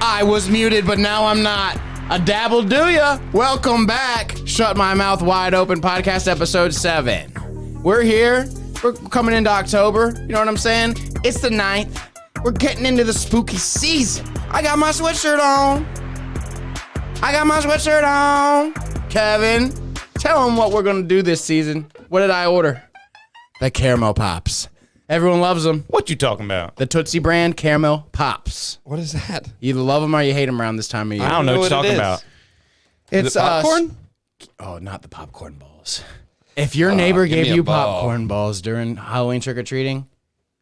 I was muted, but now I'm not. A dabble do ya? Welcome back. Shut My Mouth Wide Open podcast episode 7. We're here. We're coming into October. You know what I'm saying? It's the 9th. We're getting into the spooky season. I got my sweatshirt on. Kevin, tell them what we're going to do this season. What did I order? The caramel pops. Everyone loves them. What you talking about? The Tootsie brand caramel pops. What is that? You either love them or you hate them around this time of year. I don't know what you're talking about. It's popcorn? Oh, not the popcorn balls. If your neighbor gave you ball. popcorn balls during Halloween trick-or-treating,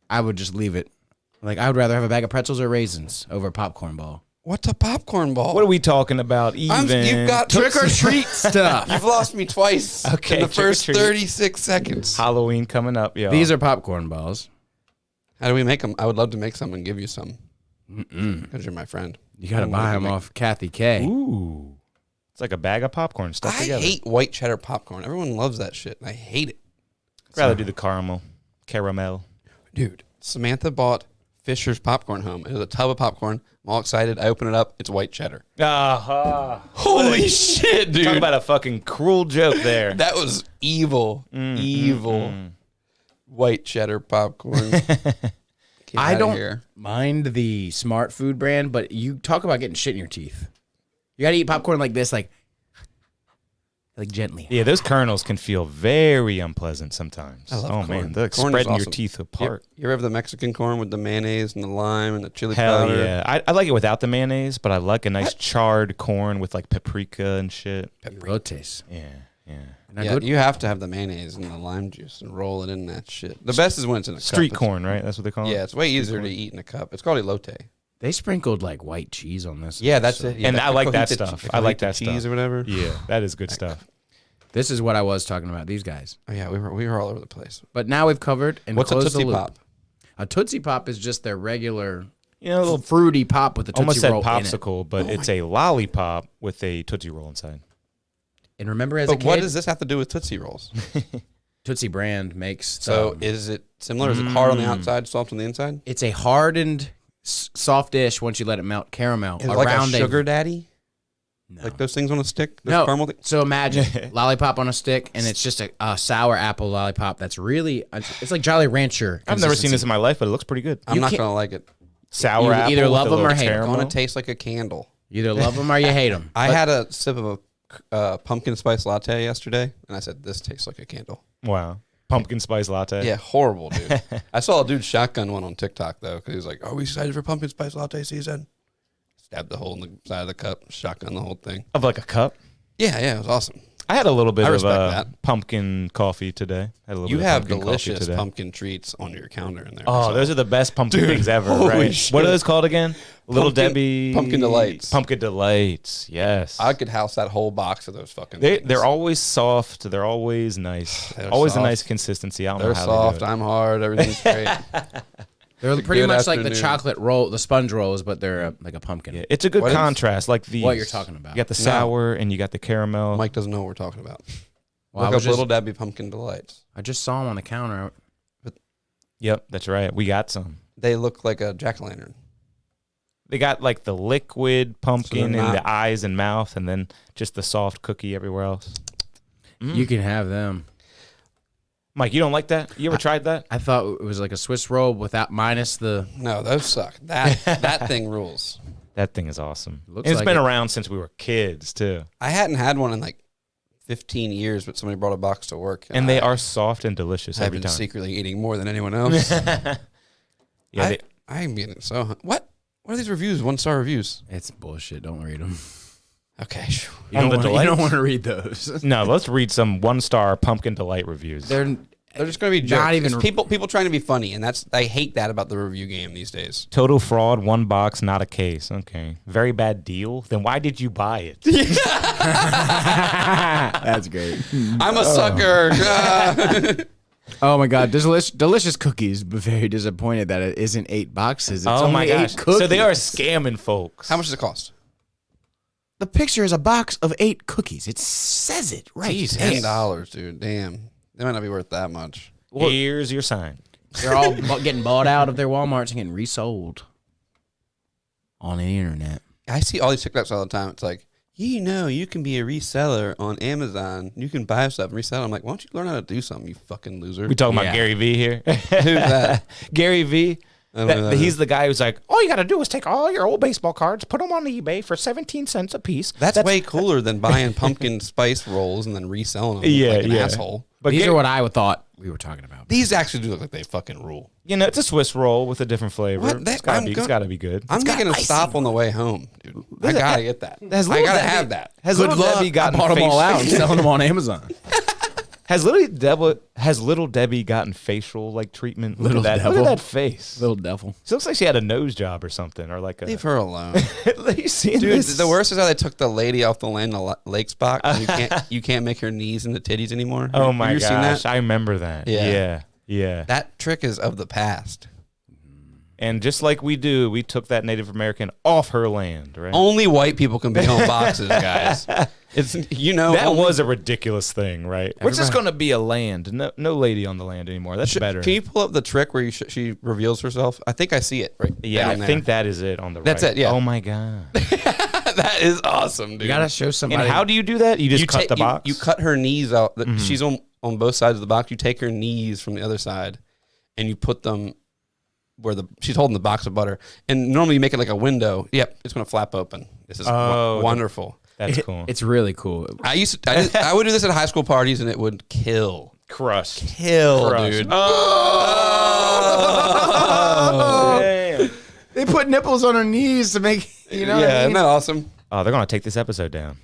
I would just leave it. Like, I would rather have a bag of pretzels or raisins over a popcorn ball. What's a popcorn ball? What are we talking about even? You've got Trick-or-treat stuff. You've lost me twice in the first trick-or-treat. 36 seconds. Halloween coming up, yo. These are popcorn balls. How do we make them? I would love to make some and give you some. Because you're my friend. You got to buy them off Kathy K. Ooh. It's like a bag of popcorn stuck I together. hate white cheddar popcorn. Everyone loves that shit. And I hate it. I'd rather do the caramel. Dude, Samantha bought Fisher's popcorn home. It was a tub of popcorn. I'm all excited. I open it up. It's white cheddar. Holy shit, dude. Talk about a fucking cruel joke there. That was evil. Evil. White cheddar popcorn. I don't mind the Smart Food brand, but you talk about getting shit in your teeth. You got to eat popcorn like this, like gently. Yeah, those kernels can feel very unpleasant sometimes. I love corn. Man, they're like Corn is spreading your awesome. teeth apart. You ever have the Mexican corn with the mayonnaise and the lime and the chili Hell powder? yeah. I like it without the mayonnaise, but I like a nice charred corn with like paprika and shit. Rotes. Yeah. Yeah, you have to have the mayonnaise and the lime juice and roll it in that shit. The best is when it's in a cup. Street corn, right? That's what they call it? Yeah, it's way easier to eat in a cup. It's called elote. They sprinkled like white cheese on this. Yeah, that's it. Yeah, And I like that cojita stuff. che- I like cojita that cheese stuff. or whatever. Yeah, that is good stuff. This is what I was talking about, these guys. Oh yeah, we were all over the place. But now we've covered and What's a closed Tootsie the loop. Pop? A Tootsie Pop is just their regular You know, a little fruity pop with a Tootsie almost said Roll in it. popsicle, but it's a lollipop with a Tootsie Roll inside. And remember as a But kid, what does this have to do with Tootsie Rolls? Tootsie brand makes... So is it similar? Is it hard on the outside, soft on the inside? it's a hardened, soft dish once you let it melt caramel. Is it like a sugar daddy? No. Like those things on a stick? Those No. caramel things? So imagine lollipop on a stick, and it's just a sour apple lollipop that's really... It's like Jolly Rancher. I've never seen this consistency. in my life, but it looks pretty good. I'm not can't- going to like it. Sour You apple either with love a them or little hate 'em. It's caramel. going to taste like a candle. You either love them or you hate them. I had a sip of a pumpkin spice latte yesterday, and I said, this tastes like a candle. Wow. Pumpkin spice latte. Yeah, horrible, dude. I saw a dude shotgun one on TikTok, though, because he was like, are we excited for pumpkin spice latte season? Stabbed the hole in the side of the cup, shotgun the whole thing. Of like a cup. Yeah, it was awesome. I had a little bit I of respect that. pumpkin coffee today. Had a little You bit of have pumpkin coffee delicious today. pumpkin treats on your counter in there. Oh, those are the best pumpkin things ever, holy right? shit. What are those called again? Little Pumpkin- Debbie. Pumpkin Delights. Pumpkin Delights, yes. I could house that whole box of those fucking They're things. always soft. They're always nice. They're always a soft. nice consistency. I don't They're know how soft. they do it. I'm hard. Everything's great. They're pretty good much like the afternoon. chocolate roll, the sponge rolls, but they're like a pumpkin. Yeah, it's a good What is- contrast. Like these. What you're talking about. You got the sour and you got the caramel. Mike doesn't know what we're talking about. Well, I Look was up just- Little Debbie Pumpkin Delights. I just saw them on the counter. Yep, that's right. We got some. They look like a jack-o'-lantern. They got like the liquid pumpkin in not- the eyes and mouth, and then just the soft cookie everywhere else. You can have them. Mike, you don't like that? You ever tried that? I thought it was like a Swiss roll without minus the... No, those suck. That thing rules. That thing is awesome. Looks And it's like been it. around since we were kids too, I hadn't had one in like 15 years, but somebody brought a box to work. and they are soft and delicious I've every been time. secretly eating more than anyone else. Yeah, I'm getting so... What are these reviews? 1-star reviews. It's bullshit. Don't read them. Okay. You On don't, the wanna, you delights? don't want to read those. no, let's read some 1-star pumpkin delight reviews. They're They're just going to be Not jokes. even- It's people trying to be funny, and I hate that about the review game these days. Total fraud, 1 box, not a case. Okay. Very bad deal. Then why did you buy it? That's great. I'm a sucker. Oh my god, delicious cookies. But very disappointed that it isn't 8 boxes. It's Oh only my 8 gosh. cookies. So they are scamming folks. How much does it cost? The picture is a box of 8 cookies. It says it right. Jesus. there. $10, dude. Damn. They might not be worth that much. Here's your sign. They're all getting bought out of their Walmarts and getting resold on the internet. I see all these TikToks all the time. It's like, you can be a reseller on Amazon. You can buy stuff and resell. I'm like, why don't you learn how to do something, you fucking loser? We talking about Gary Vee here? Who's that? Gary Vee. I don't know who that He's is. the guy who's like, all you got to do is take all your old baseball cards, put them on eBay for 17 cents a piece. That's way cooler than buying pumpkin spice rolls and then reselling them Yeah, like an yeah. asshole. But These are what I thought we were talking about. These actually do look like they fucking rule. you know, it's a Swiss roll with a different flavor. What? It's got to be good. I'm making a stop on the way home, dude. I gotta get that. Has I Little gotta Debbie- have that. Has Good Little luck. Debbie I gotten bought them all facial- out and selling them on Amazon. Has Little Debbie gotten facial like treatment? Look Little at that. Look devil. at that face. Little devil. She looks like she had a nose job or something, or like a. Leave her alone. you seen Dude, this? the worst is how they took the lady off the Land Lakes box. And you can't make her knees into titties anymore. Oh my Have you gosh, seen that? I remember that. Yeah. Yeah. That trick is of the past. And just like we do, we took that Native American off her land, right? Only white people can be on boxes, guys. It's that only- was a ridiculous thing, right? We're just going to be a land. No lady on the land anymore. That's better. Can you pull up the trick where she reveals herself? I think I see it right. Yeah, I down think that is it on the That's right. it, yeah. Oh my god. there. That is awesome, dude. You gotta show somebody. And how do you do that? You just cut the box. You cut her knees out. She's on both sides of the box. You take her knees from the other side, and you put them where she's holding the box of butter. And normally you make it like a window. Yep, it's going to flap open. This is wonderful. That's cool. It's really cool. I would do this at high school parties, and it would kill. Crushed. Kill, Crushed. dude. Oh, damn. They put nipples on her knees to make, you know. Yeah, isn't that awesome? Oh, they're going to take this episode down.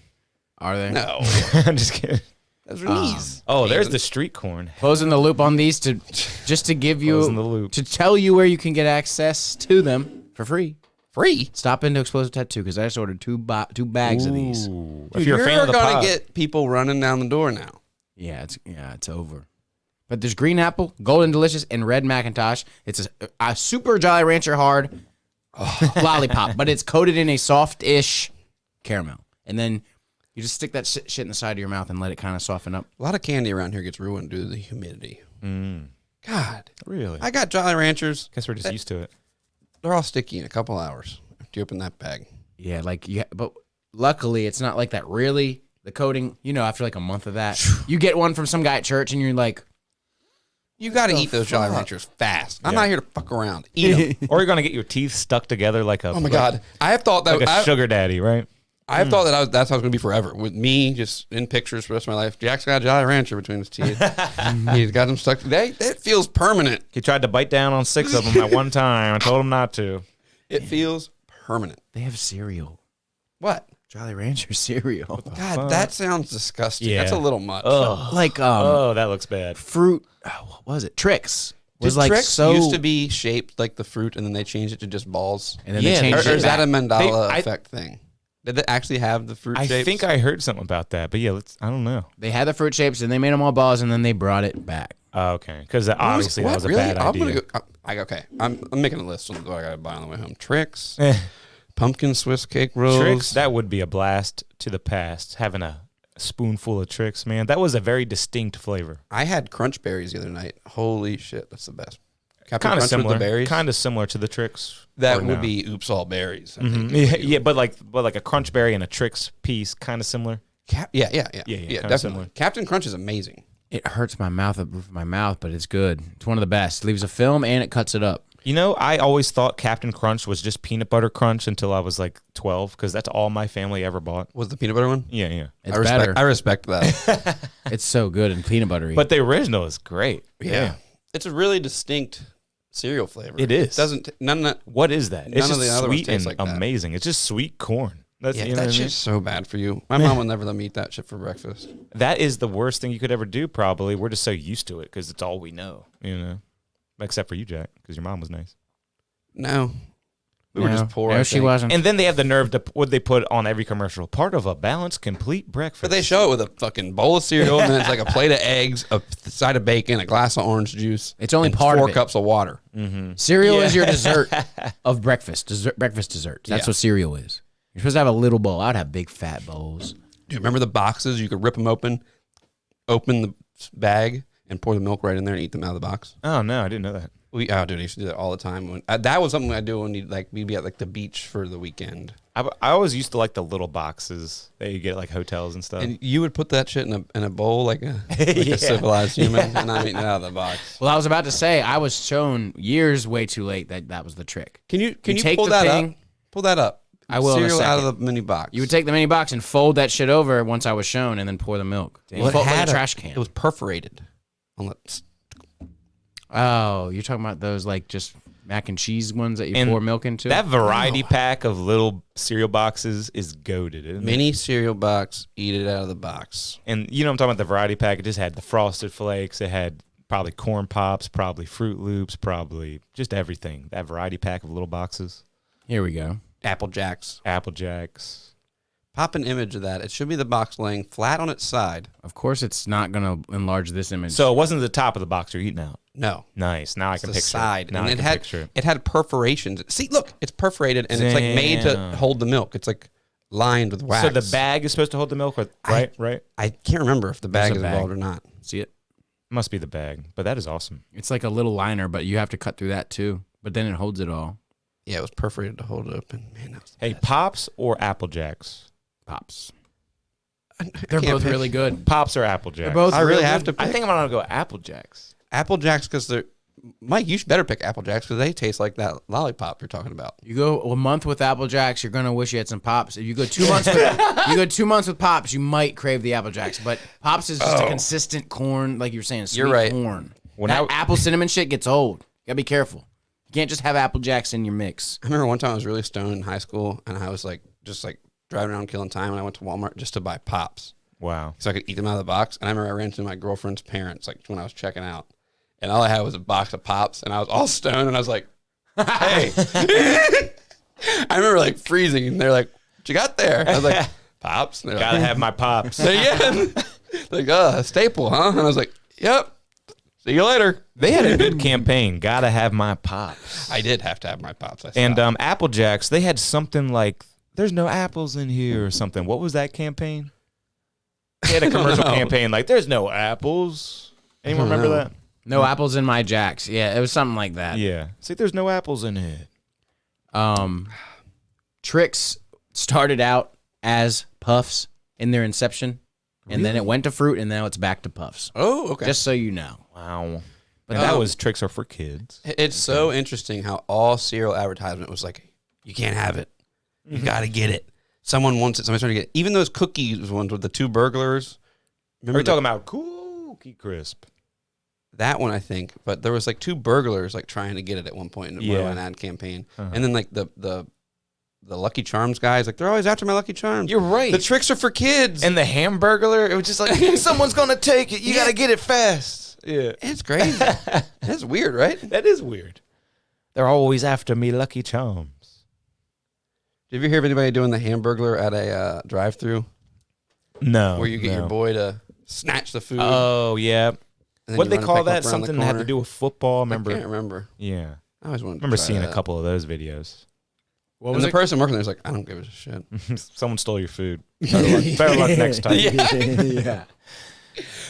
Are they? No. I'm just kidding. Those are knees. Oh, there's the street corn. Closing the loop on these just to give Closing the you loop. to tell you where you can get access to them for free. Free. Stop into Explosive Tattoo because I just ordered two bags of these. Ooh. Dude, If you're a fan of the gonna pod, get people running down the door now. Yeah, it's over. But there's green apple, golden delicious, and red Macintosh. It's a super Jolly Rancher hard lollipop, but it's coated in a soft-ish caramel. And then you just stick that shit in the side of your mouth and let it kind of soften up. A lot of candy around here gets ruined due to the humidity. God. really? I got Jolly Ranchers. guess we're just used to it. They're all sticky in a couple hours after you open that bag. Yeah, but luckily it's not like that. Really, the coating, after like a month of that, you get one from some guy at church, and you're like, You got to eat those Jolly Ranchers fast. I'm not here to fuck around. Eat them. Or you're going to get your teeth stuck together like a Oh my God. I have thought that like a sugar daddy, right? I have thought that that's how it's going to be forever. With me just in pictures for the rest of my life. Jack's got a Jolly Rancher between his teeth. He's got them stuck. It feels permanent. He tried to bite down on 6 of them at one time. I told him not to. It feels permanent. they have cereal. What? Jolly Rancher cereal. God, that sounds disgusting. Yeah. That's a little much. Like Oh, that looks bad. fruit, what was it? Tricks. Was Did like Trix so used to be shaped like the fruit, and then they changed it to just balls. and then Yeah, they Or changed is it that back. a Mandela I- effect thing? Did they actually have the fruit I shapes? think I heard something about that, but yeah, I don't know. They had the fruit shapes and they made them all balls and then they brought it back. Oh, okay, because obviously that was a really? bad I'm idea. gonna go. Okay, I'm making a list on what I gotta buy on the way home. Tricks, Eh, pumpkin Swiss cake rolls. Tricks, that would be a blast to the past. Having a spoonful of Tricks, man, that was a very distinct flavor. I had crunch berries the other night. Holy shit, that's the best. Captain Kind of Crunch similar, with the berries. kind of similar to the Tricks. That or would no? be oops all berries. I think. Yeah, but like a crunch berry and a Tricks piece, kind of similar. Yeah, kinda definitely. similar. Captain Crunch is amazing. It hurts my mouth, the roof of my mouth, but it's good. It's one of the best. It leaves a film and it cuts it up. You know, I always thought Captain Crunch was just peanut butter crunch until I was like 12, because that's all my family ever bought. Was the peanut butter one? Yeah, yeah. It's better. I respect that. It's so good and peanut buttery. But the original is great. Yeah. It's a really distinct cereal flavor. It is. Doesn't none of that. What is that? It's None of just the other ones sweet and taste like that. amazing. It's just sweet corn. That's Yeah, you know that what I mean? shit's so bad for you. My mom will never let me eat that shit for breakfast. That is the worst thing you could ever do. Probably we're just so used to it because it's all we know. You know, except for you, Jack, because your mom was nice. No, we were just poor. No, I she think. wasn't. And then they have the nerve to what they put on every commercial: part of a balanced, complete breakfast. But they show it with a fucking bowl of cereal, and then it's like a plate of eggs, a side of bacon, a glass of orange juice. It's only and part of 4 it. cups of water. Cereal is your dessert of breakfast. Breakfast dessert. That's Yeah. what cereal is. You're supposed to have a little bowl. I'd have big fat bowls. Do you remember the boxes? You could rip them open the bag, and pour the milk right in there and eat them out of the box. Oh no, I didn't know that. Dude, I used to do that all the time. That was something I do when we'd be at like the beach for the weekend. I always used to like the little boxes that you get at like hotels and stuff. And you would put that shit in a bowl like a civilized human, and I'm eating it out of the box. Well, I was about to say I was shown years way too late that was the trick. Can you take pull the that thing- up? Pull that up. I will in a Cereal out second. of the mini box. You would take the mini box and fold that shit over once I was shown, and then pour the milk. Well, it Fold like had a trash can. It was perforated. On the, Oh, you're talking about those like just mac and cheese ones that you And pour milk into? That variety pack of little cereal boxes is goated, isn't it? mini cereal box. Eat it out of the box. And you know what I'm talking about, the variety pack. It just had the Frosted Flakes. It had probably Corn Pops, probably Fruit Loops, probably just everything. That variety pack of little boxes. Here we go. Apple Jacks. Apple Jacks. Pop an image of that. It should be the box laying flat on its side. Of course, it's not going to enlarge this image. So it wasn't the top of the box you're eating out. No. Nice. Now I can The picture side. it. Now And I it can had picture it. it had perforations. See, look, it's perforated and it's like made to Damn. hold the milk. It's like lined with wax. So the bag is supposed to hold the milk, right? Right? I can't remember if the bag There's is a bag. involved or not. See it? Must be the bag. But that is awesome. It's like a little liner, but you have to cut through that too. But then it holds it all. Yeah, it was perforated to hold it open. Man, that was the Hey, best. Pops or Apple Jacks? Pops. I They're can't both pick. really good. Pops or Apple Jacks? They're both I really real have good. to pick. I think I'm going to go Apple Jacks. Apple Jacks because they're Mike. You should better pick Apple Jacks because they taste like that lollipop you're talking about. You go a month with Apple Jacks, you're gonna wish you had some Pops. If you go 2 months, you go 2 months with Pops, you might crave the Apple Jacks. But Pops is just a consistent corn, like you were saying, sweet You're right. corn. When That I- apple cinnamon shit gets old. You gotta be careful. You can't just have Apple Jacks in your mix. I remember one time I was really stoned in high school and I was like just like driving around killing time and I went to Walmart just to buy Pops Wow. so I could eat them out of the box. And I remember I ran into my girlfriend's parents like when I was checking out, and all I had was a box of Pops and I was all stoned and I was like, "Hey!" I remember like freezing and they're like, "What you got there?" I was like, "Pops." And they're Gotta like, have my Pops. yeah. Like, a staple, huh? And I was like, "Yep. See you later." They had a good campaign. Gotta have my Pops. I did have to have my Pops. I And stopped. Apple Jacks, they had something like, there's no apples in here or something. What was that campaign? They had a commercial know. campaign like, there's no apples. Anyone don't remember know. that? No apples in my Jacks. Yeah, it was something like that. Yeah. It's like, there's no apples in it. Trix started out as Puffs in their inception, and then it went to fruit, and now it's back to Puffs. Oh, okay. Just so you know. Wow. But that was Tricks Are for Kids. It's so interesting how all cereal advertisement was like, you can't have it. You got to get it. Someone wants it. Somebody's trying to get it. Even those cookies ones with the two burglars. Are we talking about Cookie Crisp? that one, I think. But there was like two burglars like trying to get it at one point in Yeah. an ad campaign. And then like the Lucky Charms guys, like they're always after my Lucky Charms. You're right. The tricks are for kids. And the Hamburglar, it was just like, someone's going to take it. You got to get it fast. Yeah. it's crazy. It's weird, right? That is weird. They're always after me Lucky Charms. Did you ever hear of anybody doing the Hamburglar at a drive-through No. where you get your boy to snatch the food? Oh, yeah. and then What you they run and call pick 'em that? up around the Something that had to corner? do with football. I can't Remember? remember. Yeah. I always wanted to Remember try seeing that. a couple of those videos. What And was the it? person working there's like, I don't give a shit. Someone stole your food. Better luck next time. Yeah.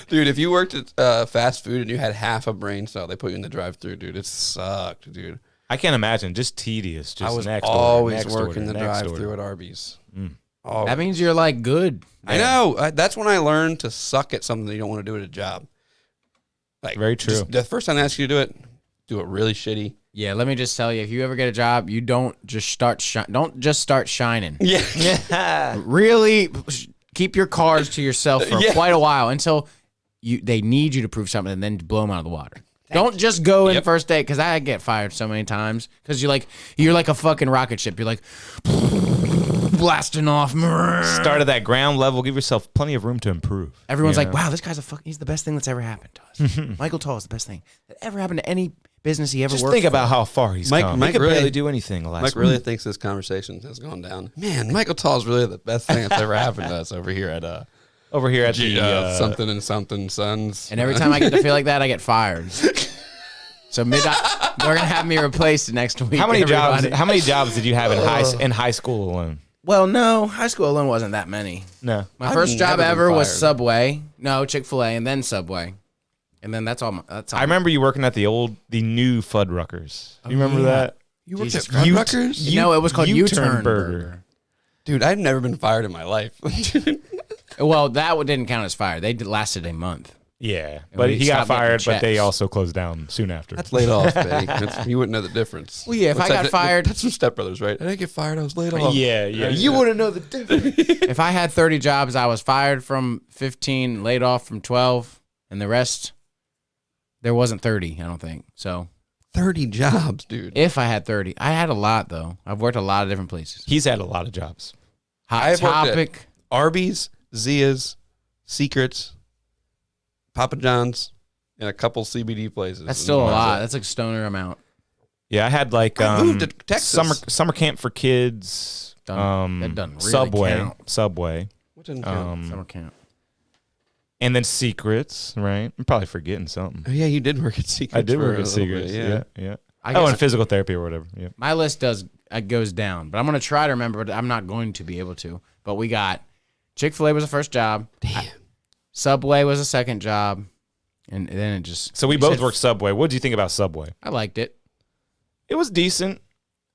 Dude, if you worked at fast food and you had half a brain cell, they put you in the drive-through, dude. It sucked, dude. I can't imagine. Just tedious. Just I was next always order, next working order, the next drive-through order. at Arby's. Mm. Oh, That means you're like good. I know. That's when I learned to suck at something that you don't want to do at a job. Like Very true. The first time I ask you to do it really shitty. Yeah, let me just tell you, if you ever get a job, you don't just start shining. Yeah. Yeah. Really keep your cars to yourself for Yeah. quite a while until they need you to prove something and then blow them out of the water. Don't just go in Yep. first day, because I get fired so many times because you're like a fucking rocket ship. You're like blasting off. Start at that ground level. Give yourself plenty of room to improve. Everyone's you like, know? wow, this guy's he's the best thing that's ever happened to us. Michael Toll is the best thing that ever happened to any business he ever Just worked think for. about how far he's come. Mike he could really- barely do anything last Mike week. really thinks this conversation has gone down. Man, Michael Tall is really the best thing that's ever happened to us over here at Over here at the something and something Sons. And every time I get to feel like that, I get fired. So they're gonna have me replaced next week. How many jobs? everybody. How many jobs did you have in high school alone? Well, no, high school alone wasn't that many. No. My I've first job never been ever was fired. Subway. No, Chick-fil-A, and then Subway. And then that's all. That's all. I remember you working at the new Fuddruckers. You remember yeah. that? You worked Jesus at Fuddruckers? No, it was called U-Turn U-Turn Burger. Burger. Dude, I've never been fired in my life. Well, that one didn't count as fire. They lasted a month. Yeah, but we he got stopped getting fired, but they checks. also closed down soon after. That's laid off, Betty. You wouldn't know the difference. Well, yeah, if What's I got that? fired- That's from Step Brothers, right? I didn't get fired. I was laid off. Yeah. You wouldn't know the difference. If I had 30 jobs, I was fired from 15, laid off from 12, and the rest, there wasn't 30, I don't think. So 30 jobs, dude. if I had 30, I had a lot, though. I've worked a lot of different places. He's had a lot of jobs. Hot I've worked at- Topic. Arby's, Zia's, Secrets, Papa John's, and a couple CBD places. That's still a lot. That's like stoner amount. Yeah, I had like I moved to Texas. summer camp for kids. That doesn't really Subway, What didn't count? Summer camp. and then Secrets. Right, I'm probably forgetting something. Oh, yeah, you did work at Secrets. I did for work a at little bit, Secrets. Yeah. I Oh, guess and physical therapy or whatever. Yeah. my list goes down, but I'm going to try to remember, but I'm not going to be able to. But we got Chick-fil-A was the first job. Damn. Subway was the second job. And then it just... So we you both said- worked Subway. What did you think about Subway? I liked it. It was decent.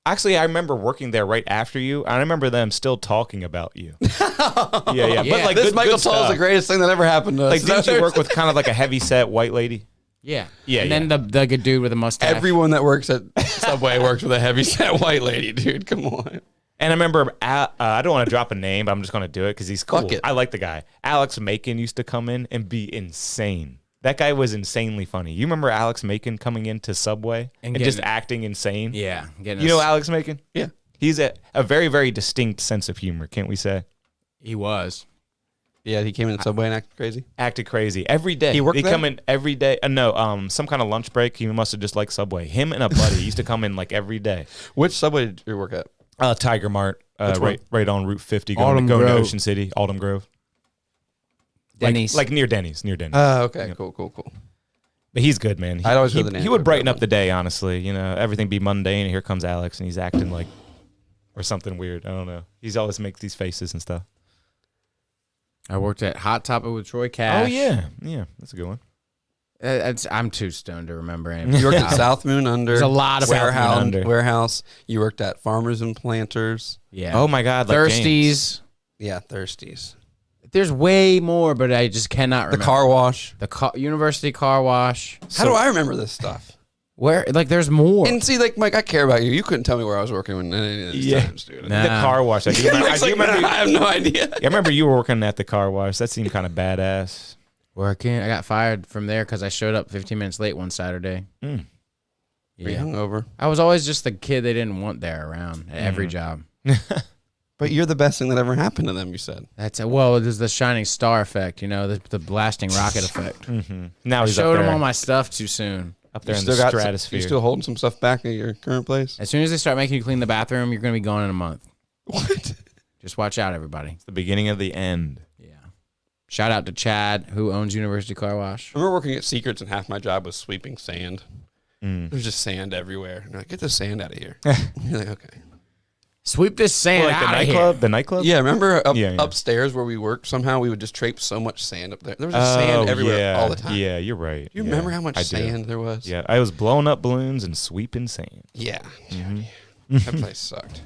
Actually, I remember working there right after you. I remember them still talking about you. yeah. But like This good, Michael good Toll is the stuff. greatest thing that ever happened to us. Like, didn't you work with kind of like a heavy set white lady? Yeah. Yeah, And then the good dude with the mustache. Everyone that works at Subway works with a heavy set white lady, dude. Come on. And I remember, I don't want to drop a name, but I'm just going to do it because he's cool. Fuck it. I like the guy. Alex Macon used to come in and be insane. That guy was insanely funny. You remember Alex Macon coming into Subway and just getting- acting insane? Yeah. You know Alex Macon? Yeah. He's a very, very distinct sense of humor, can't we say? He was. Yeah, he came in Subway and acted crazy. Acted crazy every day. He worked They there? come in every day. No, some kind of lunch break. He must have just liked Subway. Him and a buddy used to come in like every day. Which Subway did you work at? Tiger Mart, Which one? right on Route 50, Autumn going to Grove. Ocean City, Autumn Grove. Denny's. Like near Denny's. Okay, Yep. cool. But he's good, man. I'd always hear the name He of would it, brighten but- up the day, honestly. You know, everything be mundane, and here comes Alex, and he's acting like, or something weird. I don't know. He's always makes these faces and stuff. I worked at Hot Topic with Troy Cash. Oh yeah, that's a good one. I'm too stoned to remember anything. You worked at South Moon Under. There's a lot of South Moon warehouse. Under. Warehouse. You worked at Farmers and Planters. Yeah. Oh my God, like Thirsties. James. Yeah, Thirsties. There's way more, but I just cannot The remember. car wash. The University Car Wash. How do I remember this stuff? Where, like, there's more. And see, like, Mike, I care about you. You couldn't tell me where I was working when any of these Yeah. times, dude. Nah. The car wash. I do remember. Mike's like, "Nah, I have no idea. I remember you were working at the car wash. That seemed kind of badass. Working. I got fired from there because I showed up 15 minutes late one Saturday. Mm. Were you Yeah. hungover? I was always just the kid they didn't want there around at every job. But you're the best thing that ever happened to them, you said. Well, there's the shining star effect, you know, the blasting rocket effect. Now I he's showed up them there, all my stuff too soon. up there You in the still got some- stratosphere. You still holding some stuff back at your current place? As soon as they start making you clean the bathroom, you're going to be gone in a month. What? Just watch out, everybody. It's the beginning of the end. Yeah. Shout out to Chad, who owns University Car Wash. I remember working at Secrets and half my job was sweeping sand. Mm. There's just sand everywhere. And I'm like, get the sand out of here. You're like, okay. Sweep this sand Like the out of nightclub. here. The nightclub. Yeah, remember Yeah. upstairs where we worked? Somehow we would just traipse so much sand up there. There was just sand everywhere all the time. Yeah, you're right. You Yeah, remember how much I do. sand there was? Yeah, I was blowing up balloons and sweeping sand. Yeah. Mm-hmm. That place sucked.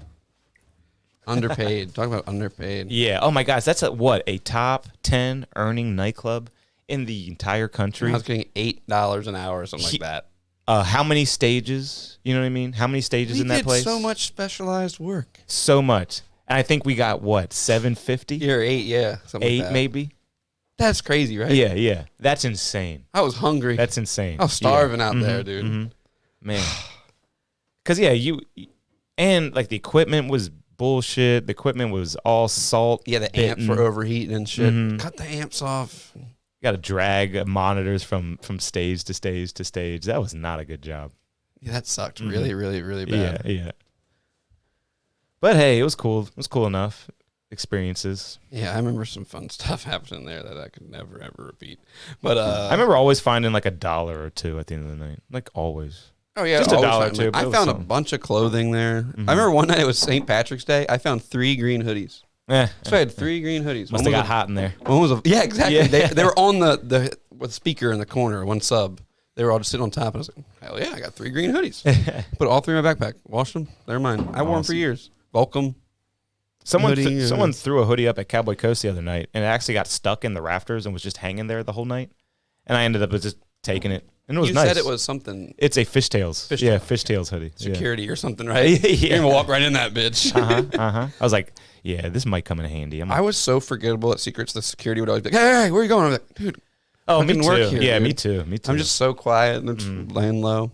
Underpaid. Talk about underpaid. Yeah. Oh my gosh, that's a top 10 earning nightclub in the entire country. I was getting $8 an hour or something like that. How many stages? You know what I mean? How many stages We in that did place? so much specialized work. So much. And I think we got what, 750? You're 8, yeah. Something like 8 that. maybe? That's crazy, right? Yeah. That's insane. I was hungry. That's insane. I was starving Yeah. out there, dude. Mhm. Man. Cause yeah, and like the equipment was bullshit. The equipment was all salt. Yeah, the amps bitten. were overheating and shit. Mhm. Cut the amps off. You got to drag monitors from stage to stage to stage. That was not a good job. Yeah, that sucked really, really, really bad. Yeah. But hey, it was cool. It was cool enough. Experiences. Yeah, I remember some fun stuff happening there that I could never, ever repeat. But I remember always finding like $1 or $2 at the end of the night. Like always. oh yeah, just always $1 or finding- $2, but it I was found a something. bunch of clothing there. I remember one night it was St. Patrick's Day. I found 3 green hoodies. So I had 3 green hoodies. Must have got hot in there. One was yeah, exactly. Yeah. They were on the with a speaker in the corner, one sub. They were all just sitting on top, and I was like, hell yeah, I got 3 green hoodies. Put all 3 in my backpack. Washed them. They're mine. I wore them for years. Volcom. Someone threw a hoodie up at Cowboy Coast the other night, and it actually got stuck in the rafters and was just hanging there the whole night. And I ended up just taking it, and it was You nice. said it was something It's a Fishtails. Fishtails hoodie. security or something, right? Yeah. You're going to walk right in that bitch. I was like, yeah, this might come in handy. I was so forgettable at Secrets. The security would always be like, hey, where are you going? I'm like, dude, oh, I me can too. work here, Yeah, dude. me too. I'm just so quiet and just laying low.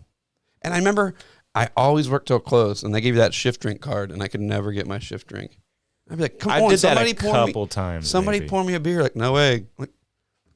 And I remember I always worked till close, and they gave you that shift drink card, and I could never get my shift drink. I'd be like, come I on, did that somebody a pour couple me, times. somebody maybe. pour me a beer. Like, no way. Like,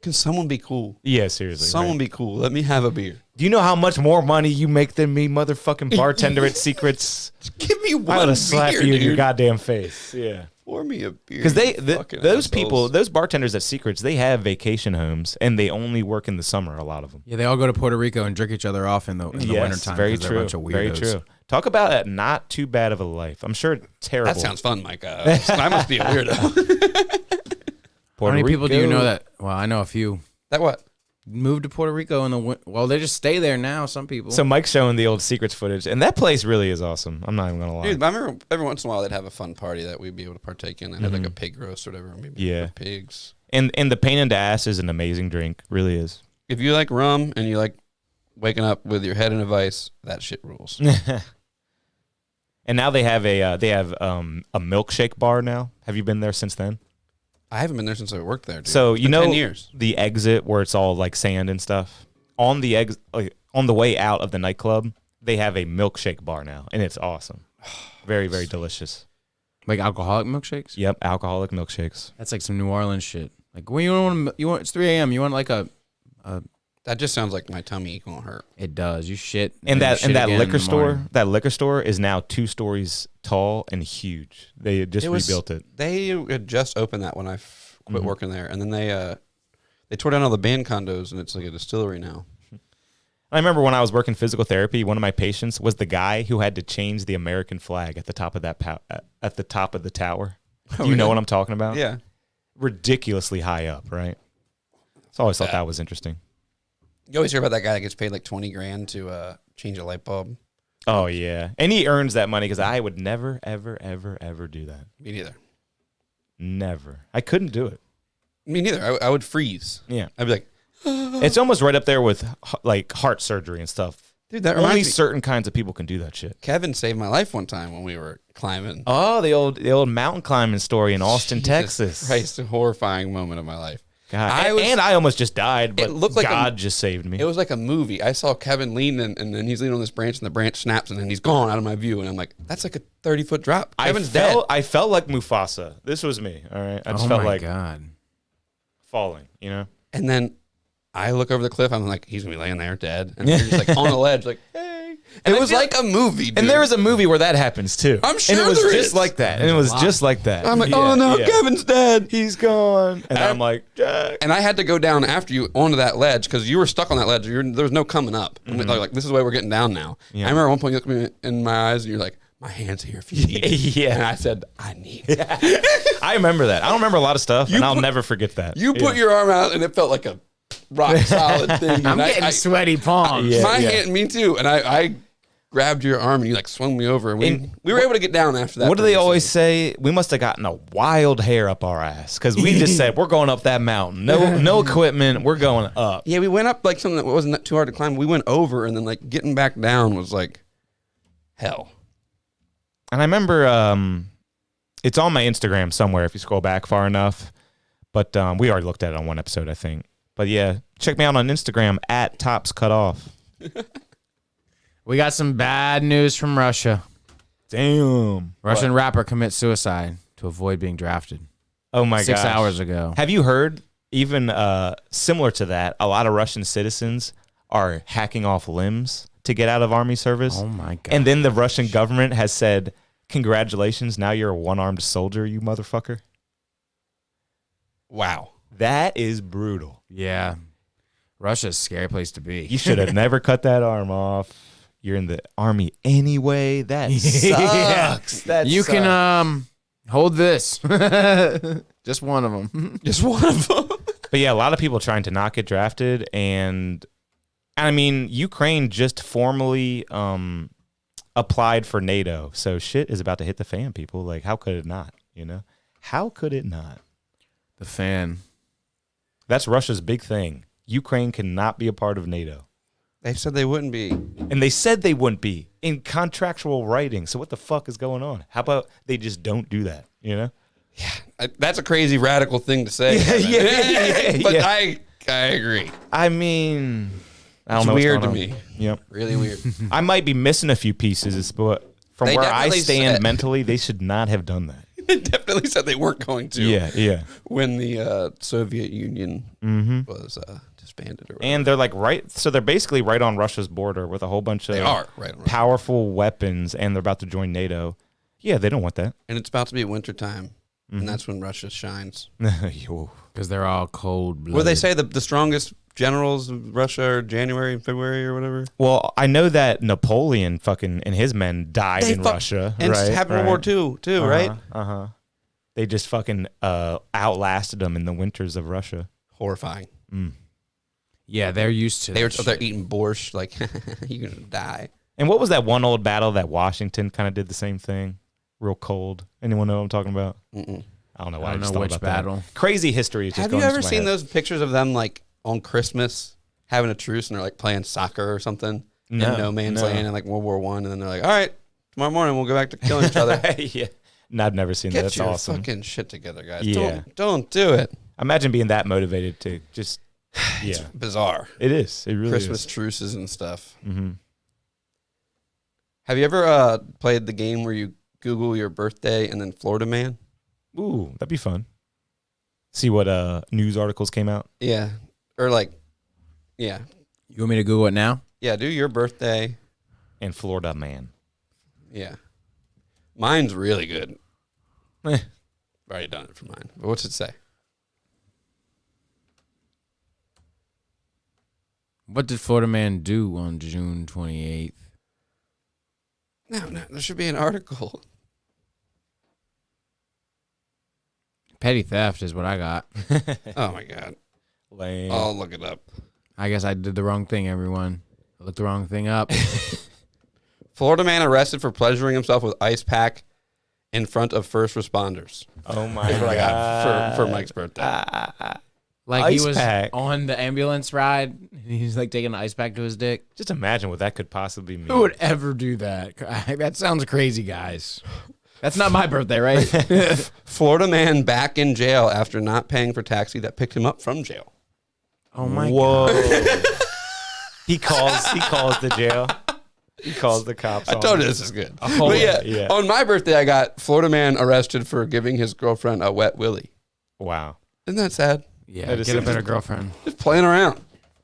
can someone be cool? Yeah, seriously. Someone right. be cool. Let me have a beer. Do you know how much more money you make than me, motherfucking bartender at Secrets? Give me one I would beer, have slapped you in your dude. goddamn face. Yeah. Pour me a beer. Because fucking those assholes. people, those bartenders at Secrets, they have vacation homes, and they only work in the summer, a lot of them. Yeah, they all go to Puerto Rico and drink each other off in the wintertime. very 'cause they're true. A bunch of weirdos. Very true. Talk about it, not too bad of a life. I'm sure terrible. That sounds fun, Mike. I must be a weirdo. How many people do you know that? Well, I know a few. That what? Moved to Puerto Rico in the well, they just stay there now. Some people. So Mike's showing the old Secrets footage, and that place really is awesome. I'm not even gonna lie. Dude, I remember every once in a while they'd have a fun party that we'd be able to partake in. They had like a pig roast or whatever. Maybe Yeah. pigs. And the pain in the ass is an amazing drink, really is. If you like rum and you like waking up with your head in a vice, that shit rules. And now they have a milkshake bar now. Have you been there since then? I haven't been there since I worked there. Dude. So It's you been know 10 years. the exit where it's all like sand and stuff. On the on the way out of the nightclub, they have a milkshake bar now, and it's awesome. Very, very delicious. like alcoholic milkshakes. Yep, alcoholic milkshakes. That's like some New Orleans shit. Like when you want it's 3 a.m. You want like a. That just sounds like my tummy gonna hurt. It does. You shit. And then you that shit again in liquor the store, morning. that liquor store is now 2 stories tall and huge. They just rebuilt it. They had just opened that when I quit working there, and then they tore down all the band condos, and it's like a distillery now. I remember when I was working physical therapy, one of my patients was the guy who had to change the American flag at the top of at the top of the tower. Do you know what I'm talking about? Yeah. Ridiculously high up, right? So I always thought that was interesting. You always hear about that guy that gets paid like $20,000 to change a light bulb. Oh yeah, and he earns that money because I would never, ever, ever, ever do that. Me neither. Never. I couldn't do it. Me neither. I would freeze. Yeah, I'd be like, it's almost right up there with like heart surgery and stuff. dude, that Only reminds me. certain kinds of people can do that shit. Kevin saved my life one time when we were climbing. Oh, the old mountain climbing story in Austin, Jesus Texas. Christ, a horrifying moment of my life. God, I and I almost just died, but It looked like God just saved me. It was like a movie. I saw Kevin leaning, and then he's leaning on this branch, and the branch snaps, and then he's gone out of my view. And I'm like, that's like a 30-foot drop. Kevin's dead. I felt like Mufasa. This was me. All right, I just Oh felt my like god. falling. You know. And then I look over the cliff. I'm like, he's gonna be laying there dead, and you're just like on the ledge, like, hey. And I it was feel like a movie, dude. And there was a movie where that happens too. I'm sure and it was there just is. like that. And it was just like that. I'm like, Yeah, oh no, yeah. Kevin's dead. He's gone. And I- I'm like, Jack. And I had to go down after you onto that ledge because you were stuck on that ledge. There was no coming up. And like, this is the way we're getting down now. Yeah. I remember at one point you looked me in my eyes and you're like, my hand's here if you need it. Yeah. And I said, I need it. I remember that. I don't remember a lot of stuff, and I'll put- never forget that. You put your arm out and it felt like a rock solid thing. I'm And getting sweaty palms. Yeah. my hand, me too. And I grabbed your arm and you like swung me over. And And we were able to get down after that. What do they pretty always soon. say? We must have gotten a wild hair up our ass because we just said we're going up that mountain. No equipment. We're going up. Yeah, we went up like something that wasn't that too hard to climb. We went over and then like getting back down was like hell. And I remember it's on my Instagram somewhere if you scroll back far enough. But we already looked at it on one episode, I think. But yeah, check me out on Instagram at TopsCutOff. We got some bad news from Russia. Damn. Russian rapper commits suicide to avoid being drafted. Oh my god. 6 hours ago. Have you heard, even similar to that, a lot of Russian citizens are hacking off limbs to get out of army service? Oh my god. And then the Russian government has said, congratulations, now you're a one-armed soldier, you motherfucker. Wow. That is brutal. Yeah. Russia's a scary place to be. You should have never cut that arm off. You're in the army anyway. That sucks. That You sucks. can hold this. Just one of them. Just one of them. But yeah, a lot of people trying to not get drafted, and I mean, Ukraine just formally applied for NATO, so shit is about to hit the fan. People, like, how could it not? You know, how could it not? The fan. That's Russia's big thing. Ukraine cannot be a part of NATO. They said they wouldn't be. And they said they wouldn't be in contractual writing. So what the fuck is going on? How about they just don't do that, you know? That's a crazy radical thing to say. Yeah, but yeah. I agree. I mean, I don't It's know what's weird going to on. me. Yep. Really weird. I might be missing a few pieces, but from They where I definitely stand said- mentally, they should not have done that. They definitely said they weren't going to. Yeah. When the Soviet Union was disbanded or whatever. And they're like so they're basically right on Russia's border with a whole bunch of They are right on. powerful weapons, and they're about to join NATO. Yeah, they don't want that. And it's about to be wintertime. And that's when Russia shines. Yo. Because they're all cold-blooded. Well, they say the strongest generals of Russia are January and February or whatever. Well, I know that Napoleon fucking and his men died in Russia, And right? happened World War II, too, right? Uh-huh. They just fucking outlasted them in the winters of Russia. Horrifying. Yeah, they're used to They were that up there shit. eating borscht, like, you're going to die. And what was that one old battle that Washington kind of did the same thing? Real cold. Anyone know what I'm talking about? Mm-mm. I don't know why I I don't just know thought which about that. battle. Crazy history is just Have going you into ever my seen head. those pictures of them, like, on Christmas, having a truce, and they're, like, playing soccer or something in no man's land in, like, World War I, and then they're like, all right, tomorrow morning we'll go back to killing each other. Yeah. No, I've never seen that. Get That's your awesome. fucking shit together, guys. Yeah. Don't do it. Imagine being that motivated to just, yeah. Bizarre. It is. It really Christmas is. truces and stuff. Mm-hmm. Have you ever played the game where you Google your birthday and then Florida Man? Ooh, that'd be fun. See what news articles came out. Yeah. Or like, yeah. You want me to Google it now? Yeah, do your birthday. And Florida Man. Yeah. Mine's really good. Eh. I've already done it for mine. But what's it say? What did Florida Man do on June 28th? No, there should be an article. Petty theft is what I got. Oh my God. Lame. I'll look it up. I guess I did the wrong thing, everyone. I looked the wrong thing up. Florida man arrested for pleasuring himself with ice pack in front of first responders. Oh my That's what I got god. for Mike's birthday. Like Ice he was pack. on the ambulance ride. And he's like taking an ice pack to his dick. Just imagine what that could possibly mean. Who would ever do that? That sounds crazy, guys. That's not my birthday, right? Florida man back in jail after not paying for taxi that picked him up from jail. Oh my Whoa. god. He calls the jail. He calls the cops. I on told you him. this is good. Oh, But yeah, yeah. on my birthday, I got Florida man arrested for giving his girlfriend a wet willy. Wow. Isn't that sad? Yeah, That is get a better interesting. girlfriend. Just playing around.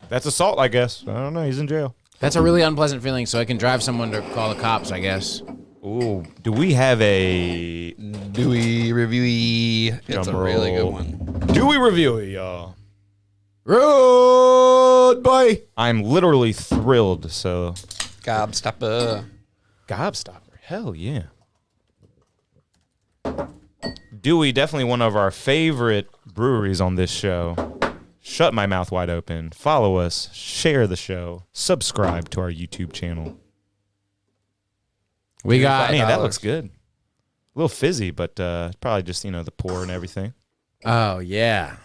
That's assault, I guess. I don't know. He's in jail. That's a really unpleasant feeling, so I can drive someone to call the cops, I guess. Ooh. Do we have a Dewey review. It's a Drum really good roll. one. Dewey review, y'all? Road boy. I'm literally thrilled. So, Gobstopper. Gobstopper. Hell yeah. Dewey, definitely one of our favorite breweries on this show. Shut my mouth wide open. Follow us. Share the show. Subscribe to our YouTube channel. We got. Man, that $5. looks good. A little fizzy, but probably just, the pour and everything. Oh yeah.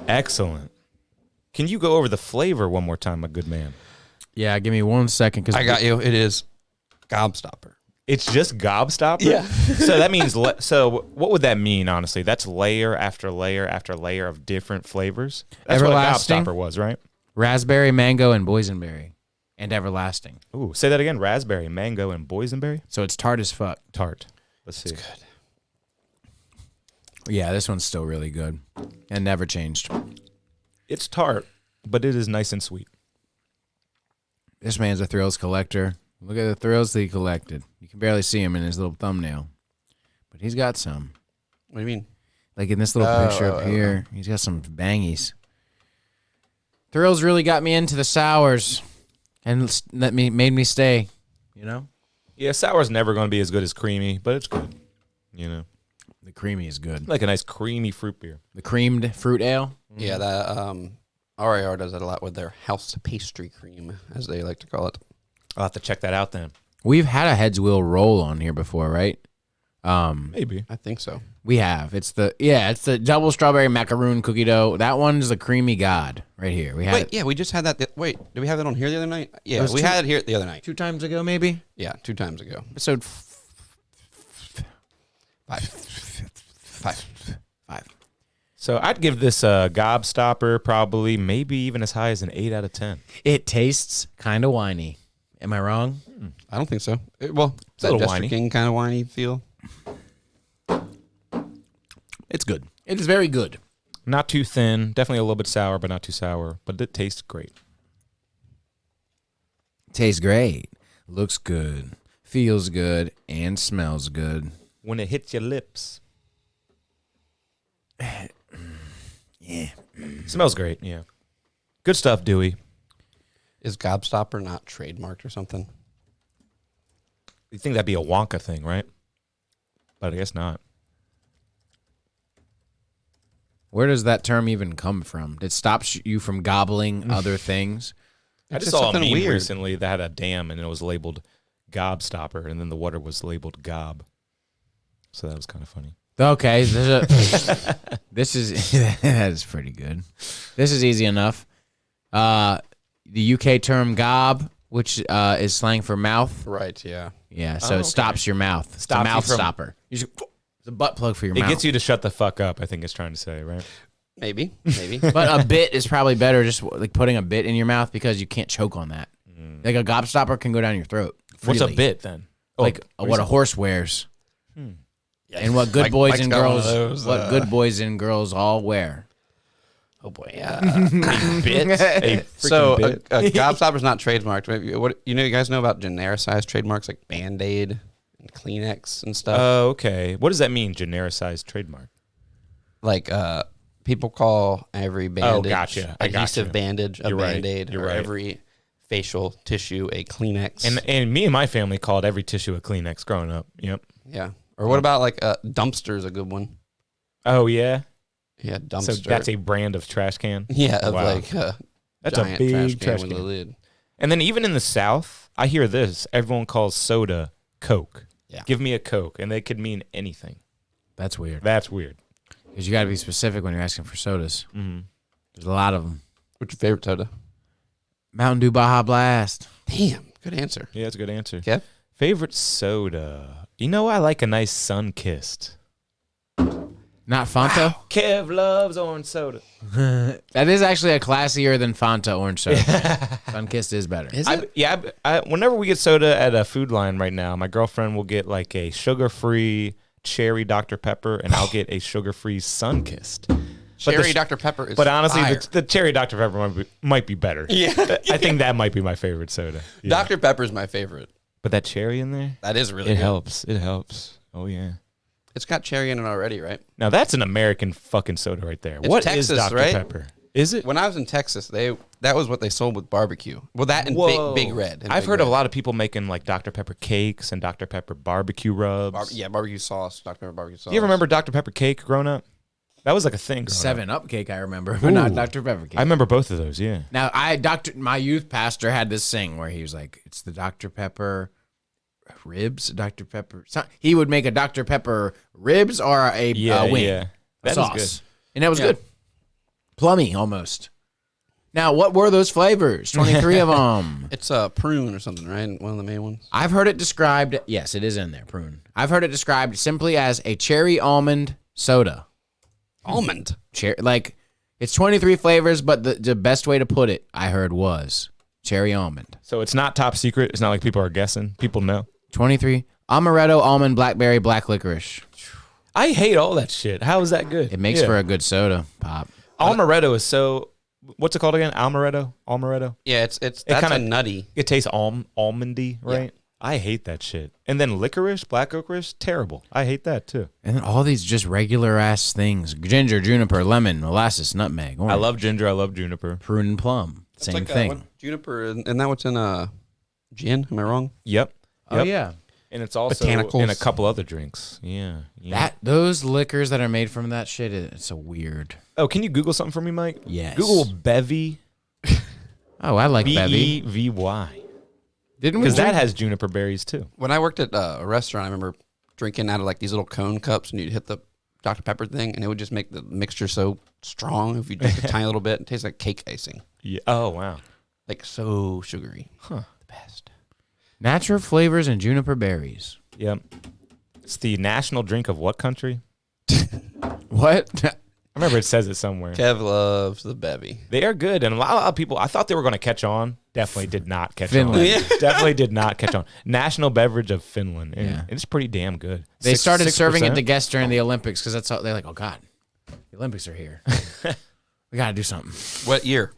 Excellent. Can you go over the flavor one more time, my good man? Yeah. Give me 1 second, because I got you. It is Gobstopper. It's just Gobstopper? Yeah. So that means, so what would that mean, honestly? That's layer after layer after layer of different flavors? That's Everlasting. what a Gobstopper was, right? raspberry, mango, and boysenberry, and everlasting. Ooh, say that again. Raspberry, mango, and boysenberry? So it's tart as fuck. Tart. Let's see. Yeah, this one's still really good, and never changed. It's tart, but it is nice and sweet. This man's a thrills collector. Look at the thrills that he collected. You can barely see him in his little thumbnail, but he's got some. What do you mean? Like in this little picture up here, he's got some bangies. Thrills really got me into the sours, and made me stay. You know. Yeah, sour's never going to be as good as creamy, but it's good. The creamy is good. Like a nice creamy fruit beer. The creamed fruit ale. Yeah, that RAR does that a lot with their house pastry cream, as they like to call it. I'll have to check that out then. We've had a Heads Will roll on here before, right? Maybe. I think so. We have. It's the double strawberry macaroon cookie dough. That one's the creamy god right here. We had Wait, it yeah, we just had that. Wait, did we have that on here the other night? Yeah, was we two- had it here the other night. 2 times ago, maybe. Yeah, 2 times ago. Episode 5. 5. So I'd give this a Gobstopper probably maybe even as high as an 8 out of 10. It tastes kind of whiny. Am I wrong? I don't think so. Well, it's a that little Jester whiny. King kind of whiny feel. It's good. It is very good. Not too thin. Definitely a little bit sour, but not too sour. But it tastes great. Tastes great. Looks good. Feels good. And smells good. When it hits your lips. Yeah. Smells great, yeah. Good stuff, Dewey. Is Gobstopper not trademarked or something? You think that'd be a Wonka thing, right? But I guess not. Where does that term even come from? It stops you from gobbling other things. I just just saw a something meme weird. recently that had a dam and it was labeled Gobstopper, and then the water was labeled Gob. So that was kind of funny. Okay, this is that is pretty good. This is easy enough. The UK term gob, which is slang for mouth. Right, yeah. Yeah, so Oh, it stops your mouth. It's a Stops you mouth from- stopper. You just, it's a butt plug for your It mouth. gets you to shut the fuck up, I think it's trying to say, right? Maybe. But a bit is probably better, just like putting a bit in your mouth because you can't choke on that. Like a gobstopper can go down your throat. What's a freely. bit then? Like what a horse wears. And what good Mike- boys Mike's and got one of girls, those, good boys and girls all wear. Oh boy, yeah. Bit? A So freaking bit? a Gobstopper's not trademarked. Maybe, what you guys know about genericized trademarks like Band-Aid and Kleenex and stuff? Oh, okay. What does that mean, genericized trademark? Like people call every bandage gotcha. I adhesive gotcha. bandage a You're right. Band-Aid, You're or right. every facial tissue a Kleenex. And me and my family called every tissue a Kleenex growing up. Yep. yeah. Or what about like dumpster's a good one? Oh, yeah? Yeah, dumpster. So that's a brand of trash can? yeah, of Wow. like That's a giant big trash trash can with a can. lid. And then even in the South, I hear this. Everyone calls soda Coke. Yeah. Give me a Coke. And they could mean anything. That's weird. That's weird. Because you got to be specific when you're asking for sodas. Mm-hmm. There's a lot of them. What's your favorite soda? Mountain Dew Baja Blast. Damn, good answer. Yeah, that's a good answer. Kev? Favorite soda? You know, I like a nice Sun-Kissed. Not Fanta? Kev loves orange soda. That is actually a classier than Fanta orange soda. Sunkissed is better. Is it? Whenever we get soda at a Food Line right now, my girlfriend will get like a sugar-free cherry Dr. Pepper, and I'll get a sugar-free Sun-Kissed. Cherry Dr. Pepper is But honestly, fire. the cherry Dr. Pepper might be better. Yeah. I think that might be my favorite soda. Yeah. Dr. Pepper is my favorite. But that cherry in there, That is really it good. helps. It helps. Oh, yeah. It's got cherry in it already, right? Now, that's an American fucking soda right there. It's What is Texas, Dr. right? Pepper? Is it? When I was in Texas, that was what they sold with barbecue. Well, that and Whoa. Big Red. and I've Big heard of a Red. lot of people making like Dr. Pepper cakes and Dr. Pepper barbecue rubs. Barbecue sauce, Dr. Pepper barbecue sauce. Do you ever remember Dr. Pepper cake growing up? That was like a thing. growing up. 7-Up cake, I remember, but not Ooh. Dr. Pepper cake. I remember both of those, yeah. Now, my youth pastor had this thing where he was like, it's the Dr. Pepper ribs, Dr. Pepper. He would make a Dr. Pepper ribs or a wing. yeah. That is sauce. good. And that was Yeah. good. Plummy, almost. Now, what were those flavors? 23 of them. It's a prune or something, right? One of the main ones. I've heard it described, yes, it is in there, prune. I've heard it described simply as a cherry almond soda. Almond. Like, it's 23 flavors, but the best way to put it, I heard, was cherry almond. So it's not top secret. It's not like people are guessing. People know. 23. Amaretto, almond, blackberry, black licorice. I hate all that shit. How is that good? It makes for a good soda pop. Amaretto is so... What's it called again? Amaretto? Amaretto? Yeah, it's that's kinda- a nutty. It tastes almondy, right? I hate that shit. And then licorice, black licorice, terrible. I hate that too. And then all these just regular ass things. Ginger, juniper, lemon, molasses, nutmeg, orange, I love ginger. I love juniper. prune and plum. It's Same like thing. juniper, and that what's in gin? Am I wrong? Yep. Oh, Yep. yeah. And it's also Botanicals. in a couple other drinks. Yeah. Those liquors that are made from that shit, it's so weird. Oh, can you Google something for me, Mike? Yes. Google Bevy. Oh, I like Bevy. Bevy. Didn't we? Because that drink- has juniper berries too. When I worked at a restaurant, I remember drinking out of like these little cone cups, and you'd hit the Dr. Pepper thing, and it would just make the mixture so strong. If you drink a tiny little bit, it tastes like cake icing, Yeah. Oh wow. like so sugary. Huh. The best. natural flavors and juniper berries. Yep. It's the national drink of what country? What? I remember it says it somewhere. Kev loves the bevy. They are good, and a lot of people. I thought they were going to catch on. Definitely did not catch Finland. on. Yeah. Definitely did not catch on. National beverage of Finland, and Yeah. it's pretty damn good. They started 6%. serving it to guests during the Olympics because that's all they're like. Oh God, the Olympics are here. We gotta do something. What year?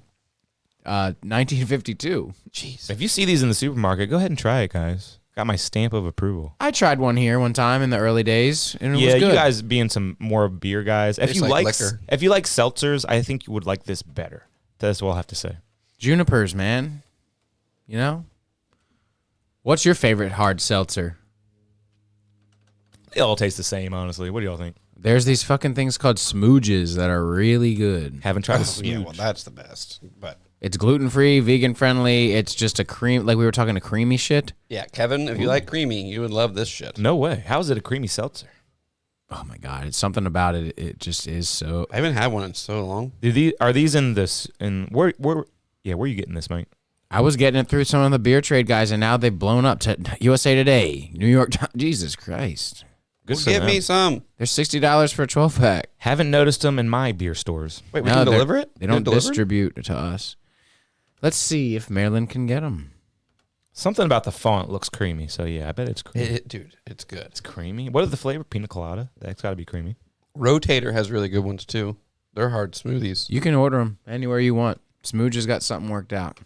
1952. Jeez. If you see these in the supermarket, go ahead and try it, guys. Got my stamp of approval. I tried one here one time in the early days, and it Yeah, was good. you guys being some more beer guys. If Tastes you like like liquor. if you like seltzers, I think you would like this better. That's what I'll have to say. Junipers, man. You know. What's your favorite hard seltzer? They all taste the same, honestly. What do y'all think? There's these fucking things called smooges that are really good. Haven't tried a Yeah, smooch. well, that's the best. But It's gluten free, vegan friendly. It's just a cream, like we were talking, a creamy shit. yeah, Kevin, if you like creamy, you would love this shit. No way. How is it a creamy seltzer? Oh my god, it's something about it. It just is so. I haven't had one in so long. Are these in this? In where? Where are you getting this, Mike? I was getting it through some of the beer trade guys, and now they've blown up to USA Today, New York Times. Jesus Christ, Good Well, for give them. me some. they're $60 for a 12-pack. Haven't noticed them in my beer stores. Wait, we No, can they're- deliver it? They Get it don't delivered? distribute it to us. Let's see if Maryland can get them. Something about the font looks creamy. So yeah, I bet it's creamy. Dude, it's good. It's creamy. What are the flavor? Pina colada. That's got to be creamy. Rotator has really good ones too. They're hard smoothies. You can order them anywhere you want. Smooge has got something worked out.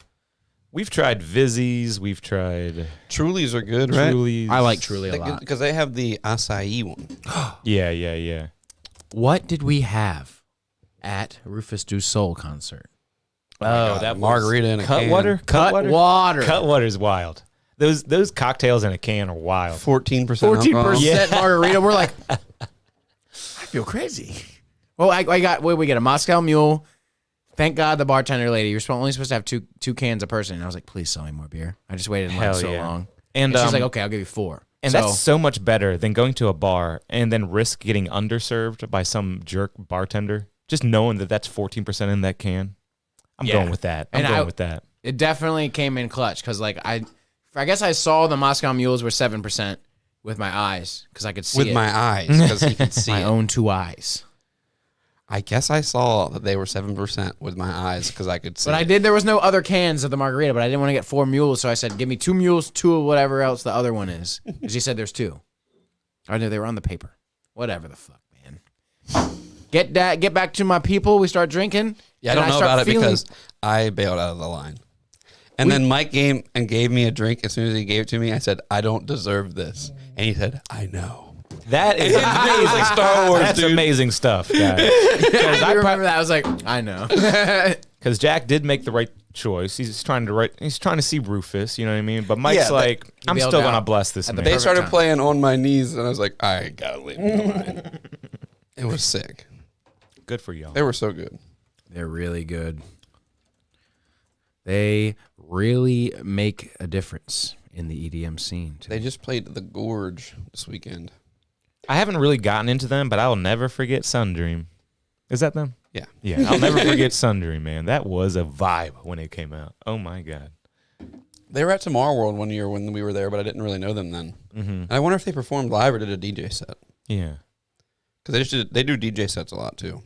We've tried Vizzies. We've tried Trulies are good, right? Trulies. I like Truly a lot. Because they have the acai one. Yeah. What did we have at Rufus Du Sol concert? Oh, God, that margarita in a can. Cutwater. water. Cutwater's wild. Those cocktails in a can are wild. 14% 14% margarita. We're like, I feel crazy. Well, I got, we get a Moscow Mule. Thank God the bartender lady, you're only supposed to have two cans a person. And I was like, please sell me more beer. I just waited in line Hell so yeah. long. And, And she's like, okay, I'll give you 4. And So- that's so much better than going to a bar and then risk getting underserved by some jerk bartender. Just knowing that that's 14% in that can. I'm Yeah. going with that. I'm And going I- with that. it definitely came in clutch because, like, I guess I saw the Moscow Mules were 7% with my eyes because I could see with it. my eyes because he could see my it. own 2 eyes. I guess I saw that they were 7% with my eyes because I could see. But I it. did. There was no other cans of the margarita, but I didn't want to get 4 mules, so I said, "Give me 2 mules, 2 of whatever else the other one is." Because he said there's 2. I knew they were on the paper. Whatever the fuck, man. Get back to my people. We start drinking. Yeah, I and don't know start about it feeling- because I bailed out of the line. And then Mike came and gave me a drink. As soon as he gave it to me, I said, "I don't deserve this." And he said, "I know." That is amazing. Star Wars, That's dude. amazing stuff, guys. I remember that. I was like, I know. Because Jack did make the right choice. He's trying to see Rufus, you know what I mean? But Mike's Yeah, like, I'm bailed still out going to bless this at the man. They Perfect started time. playing On My Knees, and I was like, "I gotta leave me alone." It was sick. Good for y'all. They were so good. They're really good. They really make a difference in the EDM scene. They just played the Gorge this weekend. I haven't really gotten into them, but I'll never forget Sundream. Is that them? Yeah. Yeah, I'll never forget Sundream, man. That was a vibe when it came out. Oh my God. They were at Tomorrow World one year when we were there, but I didn't really know them then. Mm-hmm. And I wonder if they performed live or did a DJ set. Yeah. Because they do DJ sets a lot too.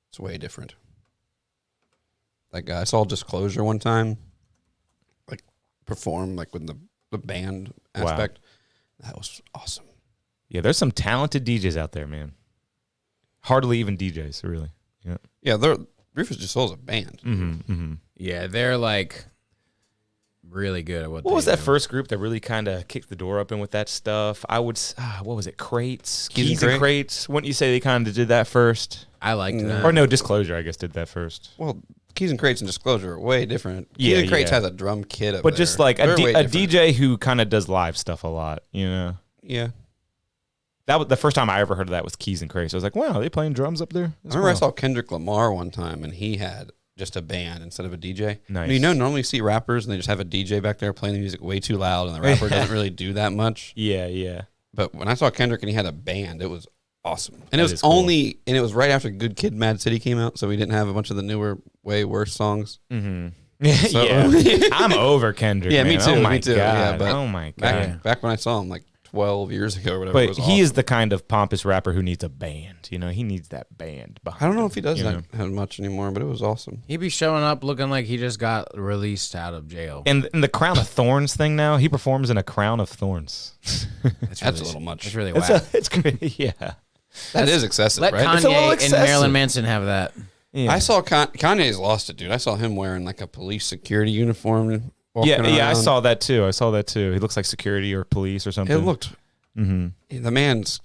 It's way different. Like I saw Disclosure one time, like perform like with the band Wow. aspect. That was awesome. Yeah, there's some talented DJs out there, man. Hardly even DJs, really. Yeah. Yeah, they're Rufus Du Sol's a band. Mm-hmm, mm-hmm. Yeah, they're like really good at what What they was that do. first group that really kind of kicked the door open with that stuff? What was it? Crates? Keys and Crates? Wouldn't you say they kind of did that first? I liked that. Or no, Disclosure, I guess, did that first. Well, Keys and Crates and Disclosure are way different. Yeah, Keys and Crates yeah. has a drum kit up But there. just like They're way a different. DJ who kind of does live stuff a lot, you know. Yeah. That was the first time I ever heard of that was Keys and Crates. I was like, wow, are they playing drums up there? I That's remember I wild. saw Kendrick Lamar one time, and he had just a band instead of a DJ. Nice. You know, normally you see rappers, and they just have a DJ back there playing the music way too loud, and the rapper doesn't really do that much. Yeah. But when I saw Kendrick and he had a band, it was awesome. And That it was is cool. only, and it was right after Good Kid, Mad City came out, so we didn't have a bunch of the newer, way worse songs. Mm-hmm. So- yeah. I'm over Kendrick. Yeah, me man. too, Oh my me too. God. Yeah, but oh my God. Back when I saw him, like 12 years ago or whatever. it But was he awesome. is the kind of pompous rapper who needs a band. You know, he needs that band behind I don't know him, if he does you that know? have much anymore, but it was awesome. He be showing up looking like he just got released out of jail. And the Crown of Thorns thing now, he performs in a crown of thorns. That's That's a little much. It's really It's whack. it's great. Yeah. That is excessive, Let right? It's a little Kanye and excessive. Marilyn Manson have that. Yeah. I saw Kanye's lost it, dude. I saw him wearing like a police security uniform. walking Yeah, I around. saw that too. He looks like security or police or something. It looked. Mm-hmm. The man's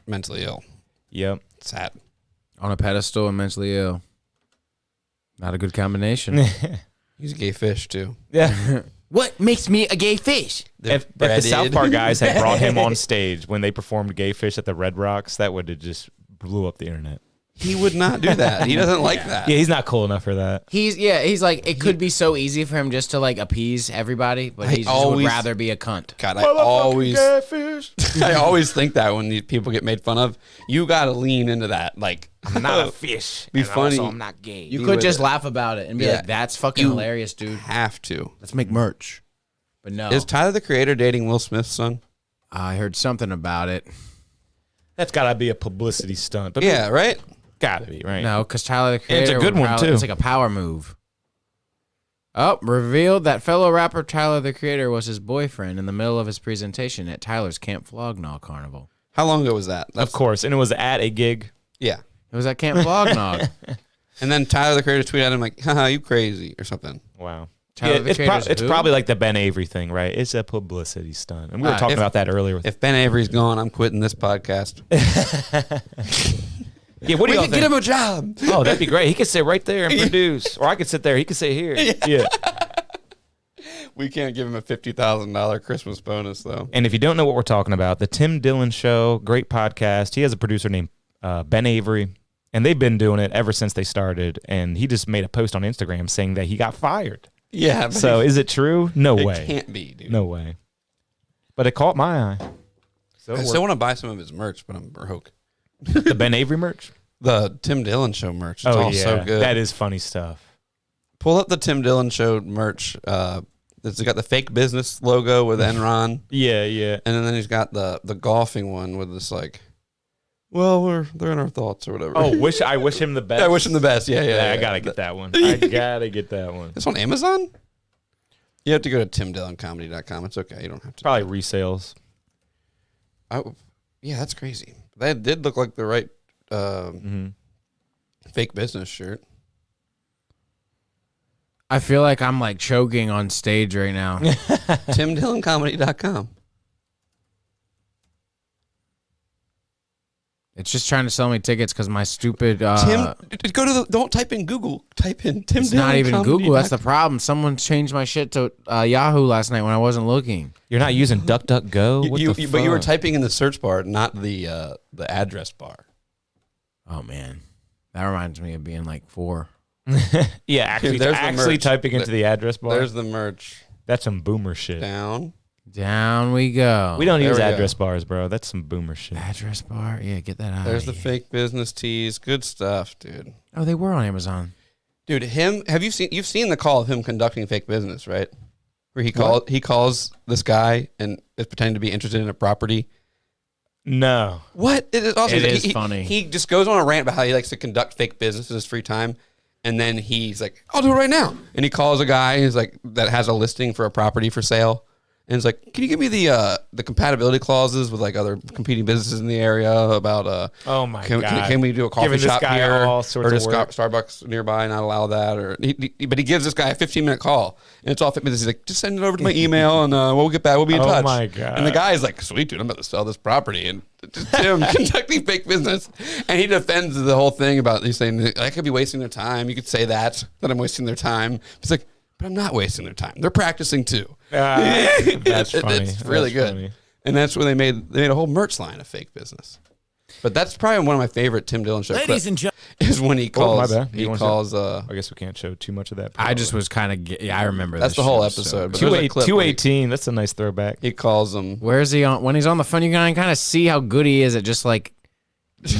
mentally ill. Yep. Sad. On a pedestal and mentally ill. Not a good combination. He's a gay fish too. Yeah. What makes me a gay fish? If the South Park guys had brought him on stage when they performed Gay Fish at the Red Rocks, that would have just blew up the internet. He would not do that. He doesn't like that. Yeah, he's not cool enough for that. He's like, it could be so easy for him just to like appease everybody, but he just would always- rather be a cunt. God, I always think that when these people get made fun of, you got to lean into that. Like, I'm not a fish. Be and funny. Also, I'm not gay. You Be could with just it. laugh about it and be Yeah. like, that's fucking You- hilarious, dude. have to. Let's make merch. But no. Is Tyler the Creator dating Will Smith's son? I heard something about it. That's got to be a publicity stunt. But Yeah, right? got to be, right? No, because Tyler the it's a Creator good would one, probably- too. It's like a power move. Oh, revealed that fellow rapper Tyler the Creator was his boyfriend in the middle of his presentation at Tyler's Camp Flog Gnaw Carnival. How long ago was that? Of course. And it was at a gig. Yeah. It was at Camp Flog Gnaw. And then Tyler the Creator tweeted at him like, haha, you crazy or something. Wow. Tyler, Yeah, the it's, Creator's it's who? probably like the Ben Avery thing, right? It's a publicity stunt. And we were Ah, talking if- about that earlier. With, If Ben Avery's gone, I'm quitting this podcast. yeah, what do We y'all could think? get him a job. Oh, that'd be great. He could sit right there and produce. Or I could sit there. He could sit here. Yeah. We can't give him a $50,000 Christmas bonus, though. And if you don't know what we're talking about, the Tim Dillon Show, great podcast. He has a producer named Ben Avery, and they've been doing it ever since they started. And he just made a post on Instagram saying that he got fired. Yeah. but So is it true? No it way. can't be, dude. No way. But it caught my eye. So I still want to buy some of his merch, but I'm broke. the Ben Avery merch. The Tim Dillon Show merch. It's all so good. That is funny stuff. Pull up the Tim Dillon Show merch. It's got the fake business logo with Enron. Yeah, yeah. And then he's got the golfing one with this like, well, they're in our thoughts or whatever. Oh, I wish him the best. Yeah, I wish him the best. Yeah. I gotta get that one. I gotta get that one. It's on Amazon? You have to go to timdilloncomedy.com. It's okay. You don't have to. Probably resales. Yeah, that's crazy. That did look like the right fake business shirt. I feel like I'm like choking on stage right now. timdilloncomedy.com. It's just trying to sell me tickets because my stupid. Go to don't type in Google. Type in Tim. It's not even Google. That's the problem. Someone changed my shit to Yahoo last night when I wasn't looking. You're not using DuckDuckGo? What the But you were fuck? typing in the search bar, not the address bar. Oh man, that reminds me of being like 4. Yeah, actually, Dude, there's the actually merch. typing into the address bar. There's the merch. That's some boomer shit. Down. Down we go. We don't There use we go. address bars, bro. That's some boomer shit. Address bar. Yeah, get that out. There's the of here. fake business tees. Good stuff, dude. Oh, they were on Amazon. Dude, you've seen the call of him conducting fake business, right? Where he calls this guy and is pretending to be interested in a property. No. What? It is awesome. It is He- funny. He just goes on a rant about how he likes to conduct fake business in his free time. And then he's like, I'll do it right now. And he calls a guy who's like, that has a listing for a property for sale. And it's like, can you give me the compatibility clauses with like other competing businesses in the area about Oh my can, God. can we do a coffee Giving this shop guy here all or sorts does of work. Starbucks nearby not allow that? Or but he gives this guy a 15-minute call and it's all fit business. He's like, just send it over to my email and we'll get back. We'll be in Oh touch. my God. And the guy's like, sweet dude, I'm about to sell this property and Tim, Kentucky fake business. And he defends the whole thing about he's saying I could be wasting their time. You could say that I'm wasting their time. It's like, but I'm not wasting their time. They're practicing too. That's funny. It's really That's good. funny. And that's when they made a whole merch line of fake business. But that's probably one of my favorite Tim Dillon show clips and gentlemen, is when he calls. my bad. He You want calls. I guess we can't show too much of that. I just was kind of. I remember. That's this the whole shit, so- episode. But there's a clip where 218. That's a nice throwback. he calls them. Where is he on? When he's on the phone, you can kind of see how good he is at just like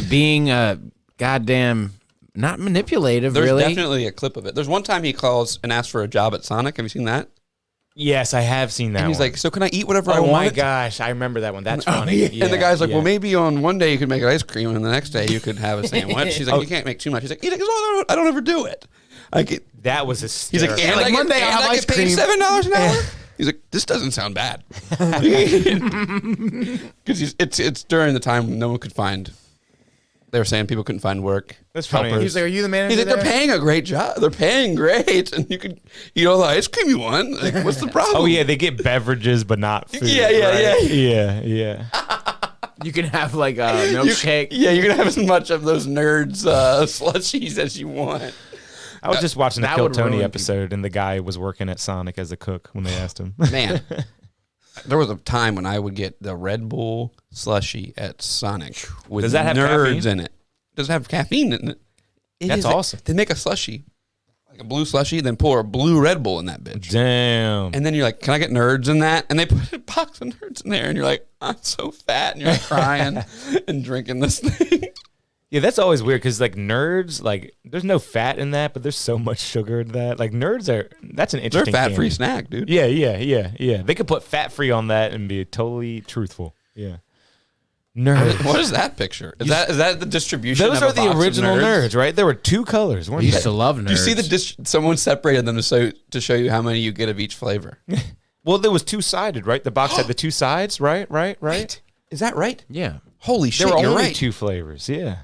being a goddamn not manipulative. There's really, definitely a clip of it. There's one time he calls and asks for a job at Sonic. Have you seen that? Yes, I have seen that. And he's one. like, "So can I eat whatever I "Oh want?" my gosh, I remember that one. That's funny." And the guy's like, Yeah. "Well, maybe on one day you could make ice cream, and the next day you could have a sandwich." He's like, "You can't make too much." He's like, "As long as I don't ever do it." I get. That was He's like, hysterical. and like, I get, Monday I'll and have I ice get paid cream. $7 an hour. He's like, this doesn't sound bad. Because it's during the time when no one could find. They were saying people couldn't find work. That's funny. Helpers. He's like, "Are you the manager?" He's like, they're there?" paying a great job. They're paying great, and you could eat all the ice cream you want. Like, what's the problem? Oh yeah, they get beverages but not food. Yeah, right? yeah. You can have like a milkshake. Yeah, you're gonna have as much of those nerds slushies as you want. I was just watching the that Kill would Tony ruin episode, and the guy was working at Sonic as a cook when they asked him. Man, there was a time when I would get the Red Bull slushie at Sonic with Does that have nerds caffeine? in it. Does it have caffeine in it? That's awesome. They make a slushie, like a blue slushie, then pour a blue Red Bull in that bitch. Damn. And then you're like, can I get nerds in that? And they put a box of nerds in there, and you're like, I'm so fat, and you're like crying and drinking this thing. Yeah, that's always weird because like nerds, like there's no fat in that, but there's so much sugar in that. Like nerds that's an They're interesting. fat-free candy. snack, dude. Yeah. They could put fat free on that and be totally truthful. Yeah. Nerds. What is that picture? Is that the distribution? Those of are a the box of original nerds, right? There were two colors, I weren't used they? to love nerds. Do you see someone separated them to show you how many you get of each flavor? Well, there was two-sided, right? The box had the two sides, right? Is that right? Yeah, Holy shit, There were you're only right. two flavors. Yeah.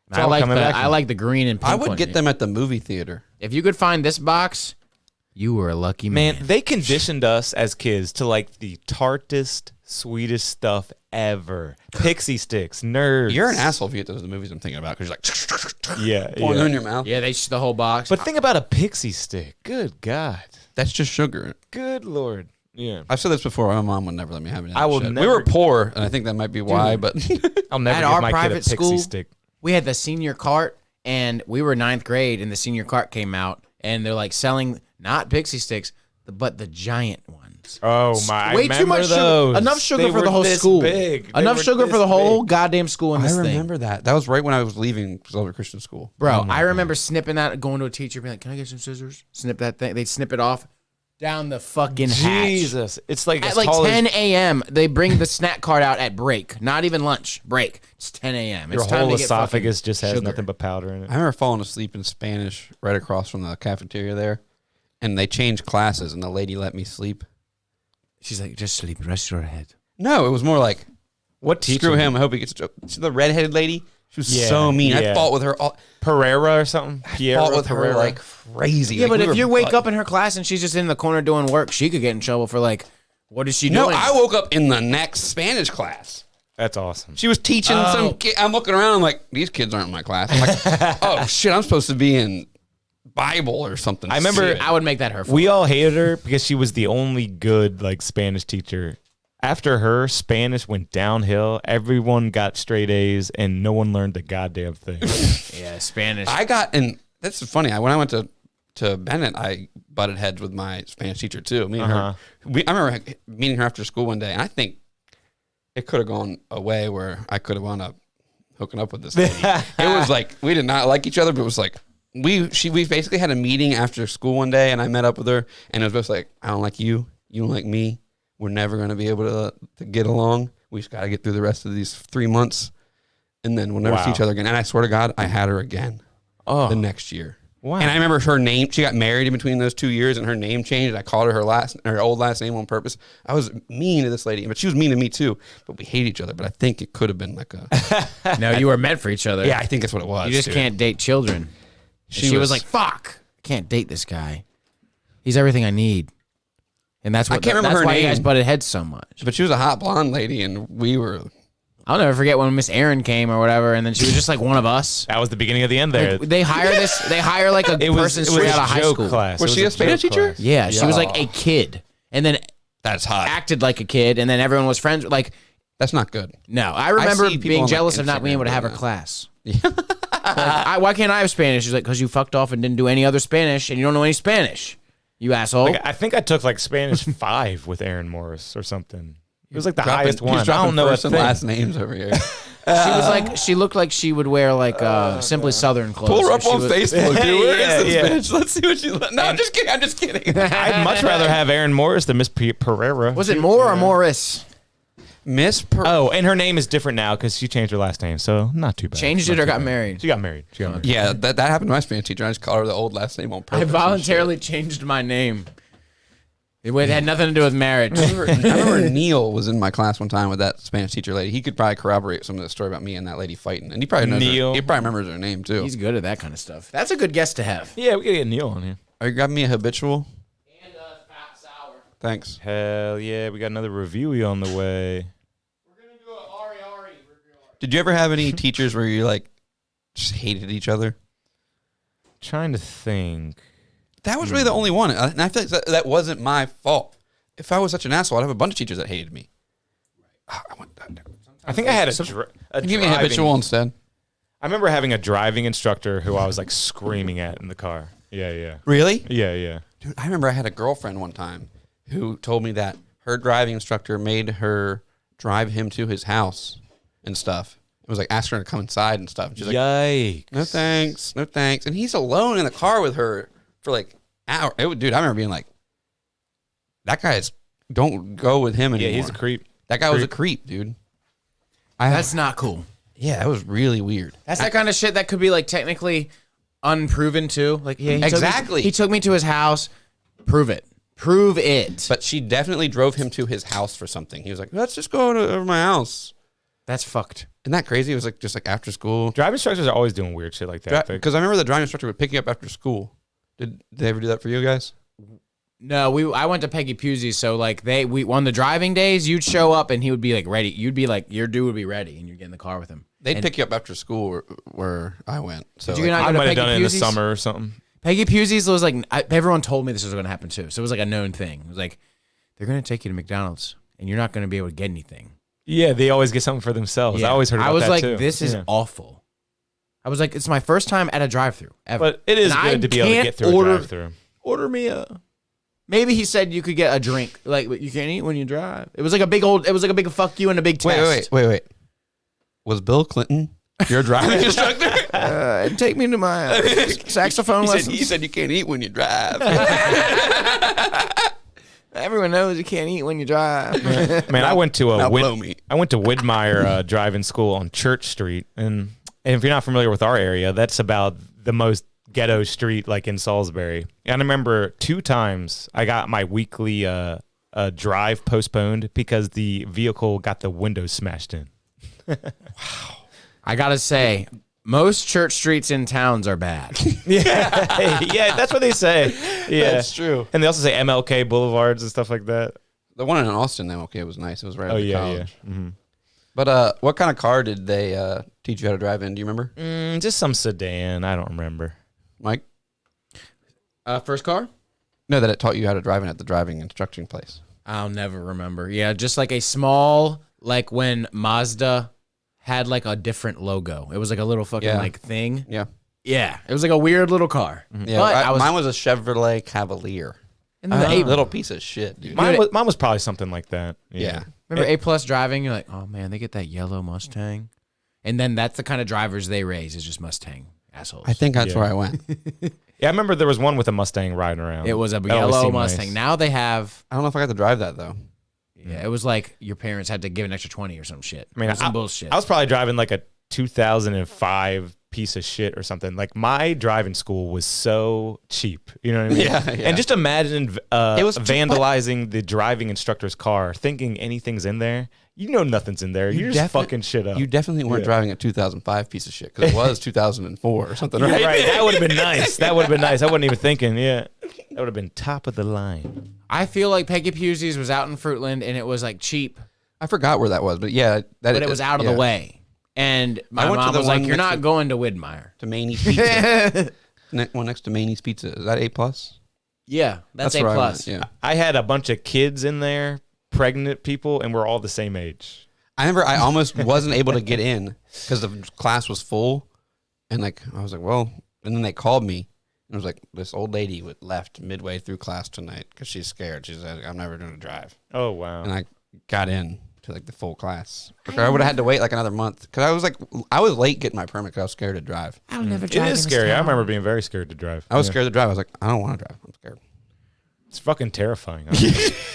It's I all like coming back. I like the green and pink. I would one. get them at the movie theater. If you could find this box, you were a lucky man. Man, they conditioned us as kids to like the tartest, sweetest stuff ever. Pixie sticks, nerds. You're an asshole if you get those the movies I'm thinking about because you're like, Yeah, pouring them in yeah. your mouth. Yeah, they the whole box. But think about a pixie stick. Good God. That's just sugar. Good Lord. Yeah. I've said this before. My mom would never let me have it. I will We never- were poor, and I think that might be why. But I'll never At give our my kid a private pixie school, stick. we had the senior cart, and we were 9th grade, and the senior cart came out, and they're like selling not pixie sticks, but the giant ones. Oh my! Way too much those. sugar. Enough sugar They for the were whole this school. big. They Enough were sugar for this the whole big. goddamn school in I this thing. remember that. That was right when I was leaving Silver Christian School. Bro, I remember snipping that, going to a teacher, being like, "Can I get some scissors?" Snip that thing. They'd snip it off down the fucking hatch. Jesus, it's like At as like tall 10 as a.m., they bring the snack cart out at break. Not even lunch. Break. It's 10 a.m. your It's time whole to get esophagus fucking just has sugar. nothing but powder in it. I remember falling asleep in Spanish right across from the cafeteria there, and they changed classes, and the lady let me sleep. She's like, "Just sleep. Rest your head." No, it was more like, What teacher? screw him. I hope he gets a job. She's the redheaded lady. She was Yeah, so mean. I yeah. fought with her. Pereira or something? Piero Fought with her Pereira? like crazy. Yeah, Like, but we if were you wake butt- up in her class and she's just in the corner doing work, she could get in trouble for like, what is she No, doing? I woke up in the next Spanish class. That's awesome. She was teaching some kid. I'm looking around. I'm like, these kids aren't in my class. I'm like, oh shit, I'm supposed to be in Bible or something. I remember stupid. I would make that her fault. We all hated her because she was the only good like Spanish teacher. After her, Spanish went downhill. Everyone got straight A's, and no one learned a goddamn thing. Yeah, Spanish. I got, and that's funny. When I went to Bennett, I butted heads with my Spanish teacher too. Me and her. I remember meeting her after school one day, and I think it could have gone a way where I could have wound up hooking up with this lady. It was like we did not like each other, but it was like we basically had a meeting after school one day, and I met up with her, and it was just like, I don't like you, you don't like me. We're never going to be able to get along. We just got to get through the rest of these 3 months, and then we'll never see Wow. each other again. And I swear to God, I had her again the next year. Wow. And I remember her name. She got married in between those 2 years, and her name changed. I called her her old last name on purpose. I was mean to this lady, but she was mean to me too. But we hate each other. But I think it could have been like a. No, you were meant for each other. Yeah, I think that's what it was. You just dude. can't date children. She was like, "Fuck, I can't date this guy. He's everything I need." And that's what I can't remember that's her why you guys name. butted heads so much. But she was a hot blonde lady, and we were. I'll never forget when Miss Erin came or whatever, and then she was just like one of us. That was the beginning of the end there. Like, they hire like a person straight out of high joke school. class. Was It she a Spanish joke teacher? class. Yeah, she was like a kid, and then That's hot. acted like a kid, and then everyone was friends. Like, That's not good. no, I remember see people being on, like, jealous of not being able to Instagram have her doing that. class. Why can't I have Spanish? She's like, because you fucked off and didn't do any other Spanish, and you don't know any Spanish. You asshole. Like, I think I took like Spanish 5 with Aaron Morris or something. It was like the Dropping- highest he's one. I dropping don't know first a and thing. last names over here. She looked like she would wear like Simply Southern clothes. Pull her up She on was- Facebook, dude. Where is this Yeah. bitch? Let's see what she's. No, I'm just kidding. I'm just kidding. I'd much rather have Aaron Morris than Miss Pereira. Was it Moore or Morris? Miss Per. Oh, and her name is different now because she changed her last name, so not too bad. Changed it Not or too got bad. married? She got married. She got married. Yeah, that happened to my Spanish teacher. I just called her the old last name on purpose. I and voluntarily changed my name. It had nothing to do with marriage. shit. I remember Neil was in my class one time with that Spanish teacher lady. He could probably corroborate some of the story about me and that lady fighting, and he probably knows. Neil. He probably remembers her name too. He's good at that kind of stuff. That's a good guest to have. Yeah, we gotta get Neil on here. Are you grabbing me a habitual? And fat sour. Thanks. Hell yeah, we got another review on the way. We're gonna do an Ari review. Did you ever have any teachers where you like just hated each other? Trying to think. That was really the only one, and I feel like that wasn't my fault. If I was such an asshole, I'd have a bunch of teachers that hated me. I think I had a Give me a driving- habitual instead. I remember having a driving instructor who I was like screaming at in the car. Yeah. Really? Yeah. Dude, I remember I had a girlfriend one time who told me that her driving instructor made her drive him to his house and stuff. It was like asking her to come inside and stuff. And she's like, Yikes. no thanks, no thanks. And he's alone in the car with her for like hours. Dude, I remember being like, that guy's, don't go with him anymore. Yeah, he's a creep. That guy was a creep, dude. That's not cool. Yeah, that was really weird. That's that kind of shit that could be like technically unproven too. Like, yeah, Exactly. He took me to his house. Prove it. Prove it. But she definitely drove him to his house for something. He was like, let's just go to my house. That's fucked. Isn't that crazy? It was like just like after school. Driving instructors are always doing weird shit like that. Because I remember the driving instructor would pick you up after school. Did they ever do that for you guys? No, I went to Peggy Pusey's, so like we on the driving days, you'd show up and he would be like ready. You'd be like, your dude would be ready, and you'd get in the car with him. They'd And pick you up after school where I went. So Did you not I go to might have Peggy done it in the Pusey's? summer or something. Peggy Pusey's was like everyone told me this was going to happen too, so it was like a known thing. It was like they're going to take you to McDonald's and you're not going to be able to get anything. Yeah, they always get something for themselves. Yeah. I always heard about I was that like, too. this is Yeah. awful. I was like, it's my first time at a drive-through ever. But it is And I good to be able to can't get through order- a drive-through. Order me a. Maybe he said you could get a drink, like but you can't eat when you drive. It was like a big fuck you and a big test. Wait. Was Bill Clinton your driving instructor? Take me to my saxophone lessons. He said you can't eat when you drive. Everyone knows you can't eat when you drive. Man, I went to now blow me. I went to Widmeyer driving school on Church Street, and if you're not familiar with our area, that's about the most ghetto street like in Salisbury. And I remember 2 times I got my weekly drive postponed because the vehicle got the windows smashed in. I gotta say, most church streets in towns are bad. Yeah, that's what they say. Yeah, That's true. And they also say MLK boulevards and stuff like that. The one in Austin, MLK, was nice. It was right Oh after yeah, college. yeah. Mm-hmm. But what kind of car did they teach you how to drive in? Do you remember, Just some sedan. I don't remember. Mike? First car? No, that it taught you how to drive in at the driving instruction place. I'll never remember. Yeah, just like a small, like when Mazda had like a different logo. It was like a little fucking Yeah. like thing. Yeah. Yeah, it was like a weird little car. Yeah, But mine was a Chevrolet Cavalier. and then the A, Little piece of shit, dude. Mine was probably something like that. Yeah. remember A plus driving? You're like, oh man, they get that yellow Mustang, and then that's the kind of drivers they raise is just Mustang assholes. I think that's Yeah. where I went. Yeah, I remember there was one with a Mustang riding around. it was a That always yellow seemed Mustang. nice. Now they have. I don't know if I got to drive that, though. Yeah, it was like your parents had to give an extra 20 or some shit. I mean, It was some bullshit. I was probably driving like a 2005 piece of shit or something. Like my driving school was so cheap. You know what I mean? Yeah. And just imagine It was vandalizing the driving instructor's car, thinking anything's in there. You know nothing's in there. You're just fucking shit up. You definitely weren't driving a 2005 piece of shit because it was 2004 or something, Yeah, right? right. That would have been nice. That would have been nice. I wasn't even thinking. Yeah. That would have been top of the line. I feel like Peggy Pusey's was out in Fruitland and it was like cheap, I forgot where that was, but yeah. but it was out of the way. And my went to mom the was like, one "You're next not to- going to Widmeyer." To Maney's Pizza. One next to Maney's Pizza. Is that A+? Yeah, that's A where I plus. went, yeah. I had a bunch of kids in there, pregnant people, and we're all the same age. I remember I almost wasn't able to get in because the class was full. And like, I was like, well, and then they called me. And it was like, this old lady left midway through class tonight because she's scared. She said, I'm never going to drive. Oh, wow. And I got in to like the full class. Or I would have had to wait like another month because I was late getting my permit because I was scared to drive. I'll never It is scary. I remember being very scared to drive. I was Yeah. scared to drive. I was like, I don't want to drive. I'm scared. It's fucking terrifying.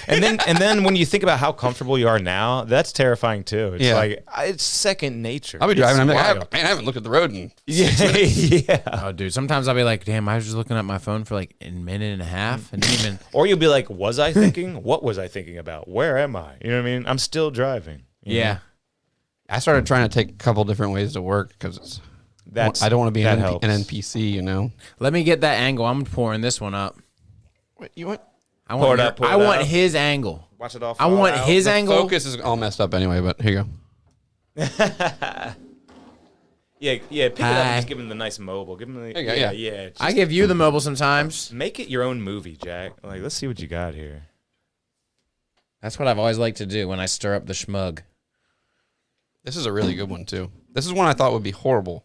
and then when you think about how comfortable you are now, that's terrifying too. It's Yeah. like it's second nature. I'll be driving. I'm like, wild. I haven't looked at the road in yeah. Oh, dude. Sometimes I'll be like, "Damn, I was just looking at my phone for like a minute and a half, and didn't even." Or you'll be like, was I thinking? What was I thinking about? Where am I? You know what I mean? I'm still driving. you Yeah. know? I started trying to take a couple different ways to work because I don't want to be that an helps. NPC, you know. Let me get that angle. I'm pouring this one up. Wait, you want? I Pour want. it up, pour I it want up. his angle. Watch it all. I fall want out. his The angle. focus is all messed up anyway, but here you go. Yeah. Pick it up Hi. and just give him the nice mobile. Give him the There you go, yeah. yeah. I give you the mobile sometimes. Make it your own movie, Jack. Like, let's see what you got here. That's what I've always liked to do when I stir up the schmug. This is a really good one too. This is one I thought would be horrible,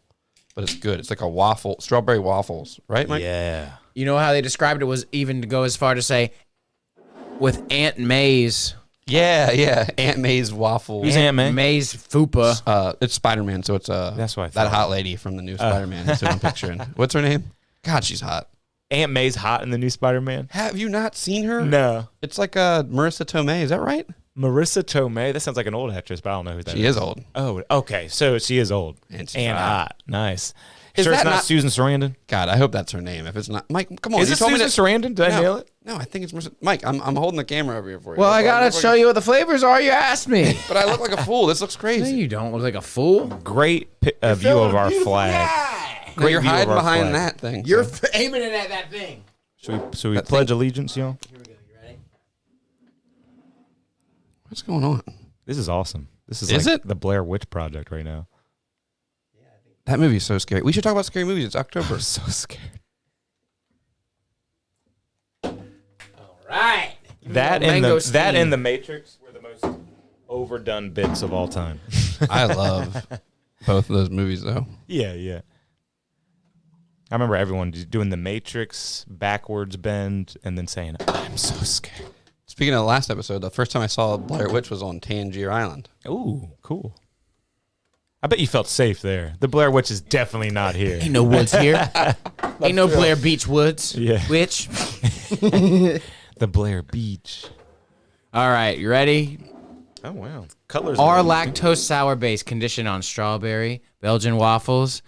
but it's good. It's like a waffle, strawberry waffles, right, Mike? Yeah. You know how they described it was even to go as far to say, with Aunt May's. Yeah. Aunt May's waffle. Who's Aunt May? May's fupa. It's Spider-Man, so it's That's what I that thought. hot lady from the new Spider-Man. That's who I'm picturing. What's her name? God, she's hot. Aunt May's hot in the new Spider-Man. Have you not seen her? No. It's like Marissa Tomei. Is that right? Marissa Tomei. That sounds like an old actress, but I don't know who that is. She is old. Oh, okay. So she is old And she's and hot. hot. Nice. Is Sure, it's that not not- Susan Sarandon. God, I hope that's her name. If it's not, Mike, come on. Is you it told Susan me to, Sarandon? Did I nail it? No, I think it's Marissa. Mike, I'm holding the camera over here for you. Well, I gotta show you what the flavors are. You asked me. But I look like a fool. This looks No, crazy. you don't look like a fool. Great view of our flag. No, you're view of hiding our behind flag. that thing. You're so. aiming it at that thing. Should we That pledge allegiance, y'all? Here we go. You ready? What's going on? This is awesome. This is Is like it? the Blair Witch Project right now. That movie is so scary. We should talk about scary movies. It's October. I'm so scared. All right. That and Mango the Matrix were the most overdone bits of all time. I love both of those movies, though. Yeah. I remember everyone doing the Matrix backwards bend and then saying, "I'm so scared." Speaking of the last episode, the first time I saw Blair Witch was on Tangier Island. Ooh, cool. I bet you felt safe there. The Blair Witch is definitely not here. Ain't no woods here. Ain't no Blair Beach woods. Yeah. Witch. The Blair Beach. All right. You ready? Oh wow, colors. Our are lactose sour base conditioned on strawberry, Belgian waffles,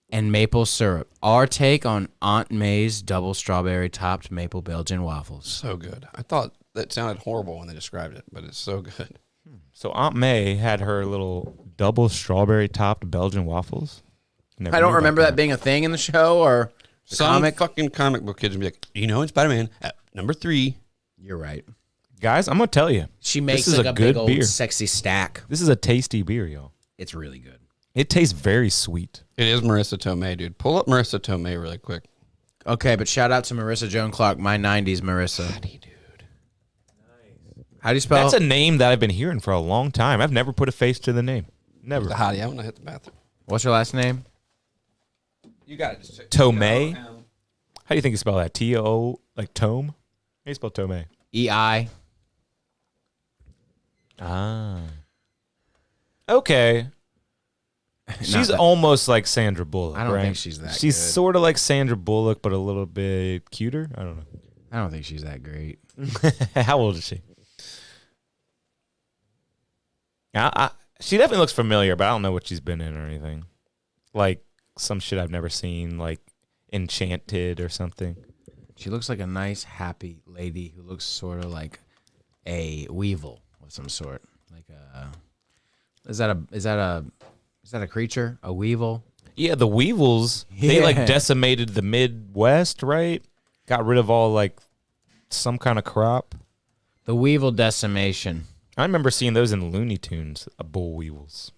and maple syrup. Our take on Aunt May's double strawberry topped maple Belgian waffles. So good. I thought that sounded horrible when they described it, but it's so good. So Aunt May had her little double strawberry topped Belgian waffles. Never I knew don't about remember that being a thing in the show or the Some comic. fucking comic book kids would be like, you know, in Spider-Man, at number 3. You're right. Guys, I'm gonna tell you, She makes is like a a good big old beer. sexy stack. this is a tasty beer, y'all. It's really good. It tastes very sweet. It is Marissa Tomei, dude. Pull up Marissa Tomei really quick. Okay, but shout out to Marissa Joan Clark, my 90s Marissa. Dude. How do you spell That's a name that I've been hearing for a long time. I've never put a face to the name. Never. The hottie, I want to hit the bathroom. What's your last name? You got it. Just check. Tomei? How do you think you spell that? T-O, like tome? How do you spell Tomei? E-I. Ah. Okay. She's that- almost like Sandra Bullock. I don't right? think she's that She's good. sort of like Sandra Bullock, but a little bit cuter. I don't I don't think she's that great. know. How old is she? She definitely looks familiar, but I don't know what she's been in or anything. like some shit I've never seen, like Enchanted or something. She looks like a nice, happy lady who looks sort of like a weevil of some sort. Like is that a creature? A weevil? Yeah, the weevils, they like Yeah. decimated the Midwest, right? Got rid of all like some kind of crop. The weevil decimation. I remember seeing those in Looney Tunes, bull weevils.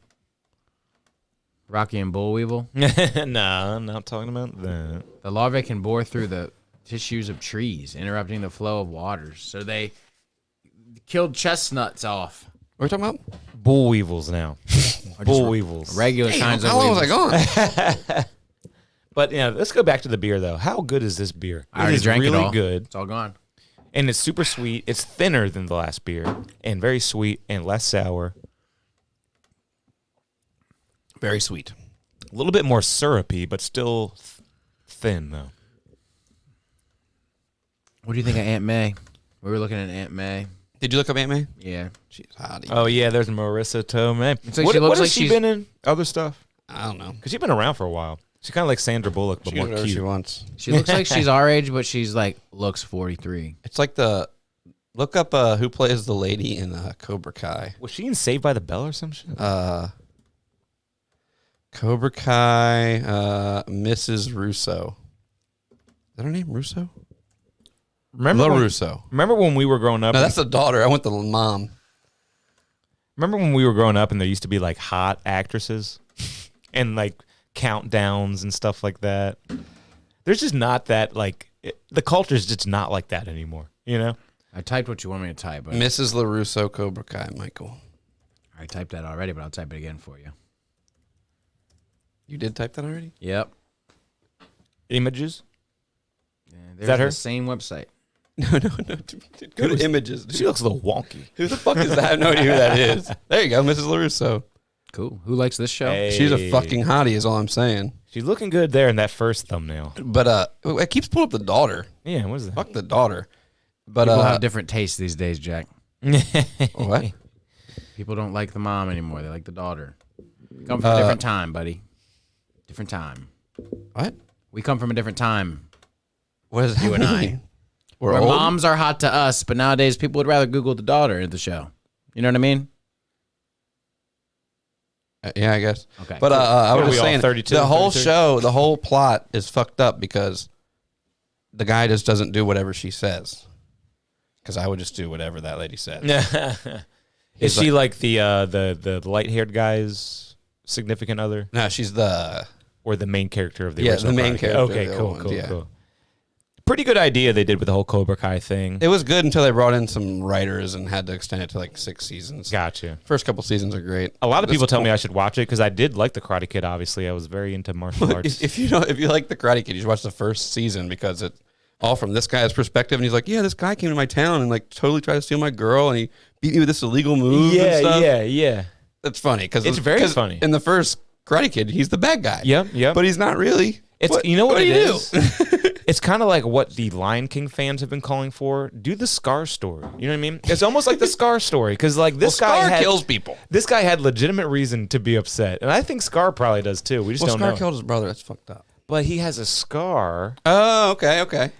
Rocky and Bull Weevil. Nah, I'm not talking about that. The larvae can bore through the tissues of trees, interrupting the flow of waters. So they killed chestnuts off. What are we talking about? Bull weevils now. Bull weevils. Regular kinds of How long was weevils. I gone? But yeah, let's go back to the beer though. How good is this beer? I already is drank really it all. good. It's all gone. And it's super sweet. It's thinner than the last beer and very sweet and less sour. Very sweet. A little bit more syrupy, but still thin though. What do you think of Aunt May? We were looking at Aunt May. Did you look up Aunt May? Yeah. She's hottie. Oh yeah, there's Marissa Tomei. It's like what she looks what has like she she's- been in? Other stuff? I don't know. Because she's been around for a while. She's kind of like Sandra Bullock, but She more does whatever she cute. wants. She looks like she's our age, but she's like looks 43. It's like look up who plays the lady in Cobra Kai. Was she in Saved by the Bell or some shit? Cobra Kai, Mrs. Russo. Is that her name, Russo? Remember when, Russo. remember when we were growing up? No, that's the daughter. I went the mom. Remember when we were growing up and there used to be like hot actresses and like countdowns and stuff like that? There's just not that like the culture's just not like that anymore, you know? I typed what you want me to type. But Mrs. LaRusso, Cobra Kai, Michael. I typed that already, but I'll type it again for you. You did type that already? Yep. Images? Yeah, Is that her? The same website. No. Dude, go to images. Dude. She looks a little wonky. Who the fuck is that? I have no idea who that is. There you go, Mrs. LaRusso. Cool. Who likes this show? Hey. She's a fucking hottie, is all I'm saying. She's looking good there in that first thumbnail. But it keeps pulling up the daughter. Yeah, what is that? Fuck the daughter. But People have different tastes these days, Jack. what? People don't like the mom anymore. They like the daughter. We come from a different time, buddy. Different time. What? We come from a different time. What is You and I. We're Where old? moms are hot to us, but nowadays people would rather Google the daughter at the show. You know what I mean? Yeah, I guess. Okay. But I What are was we just all, saying, 32, the whole 33? show, the whole plot is fucked up because the guy just doesn't do whatever she says. Because I would just do whatever that lady said. Is she like the light-haired guy's significant other? No, she's the... Or the main character of the Yeah, original the main Karate Kid? character of Okay, the cool, old ones, cool, yeah. cool. Pretty good idea they did with the whole Cobra Kai thing. It was good until they brought in some writers and had to extend it to like 6 seasons. Gotcha. First couple seasons are great. A lot of This- people tell me I should watch it because I did like the Karate Kid. Obviously, I was very into martial arts. If you like the Karate Kid, you should watch the first season because it's all from this guy's perspective. And he's like, yeah, this guy came to my town and like totally tried to steal my girl and he beat me with this illegal move and stuff. yeah. That's funny because It's very funny. In the first Karate Kid, he's the bad guy. Yep. But he's not really. It's you know what do it you is. do? It's kind of like what the Lion King fans have been calling for. Do the Scar story. You know what I mean? It's almost like the Scar story because like this Well, guy Scar had, kills people. This guy had legitimate reason to be upset, and I think Scar probably does too. We just Well, don't Scar know. killed his brother. That's fucked up. But he has a scar, Oh, okay. and Right,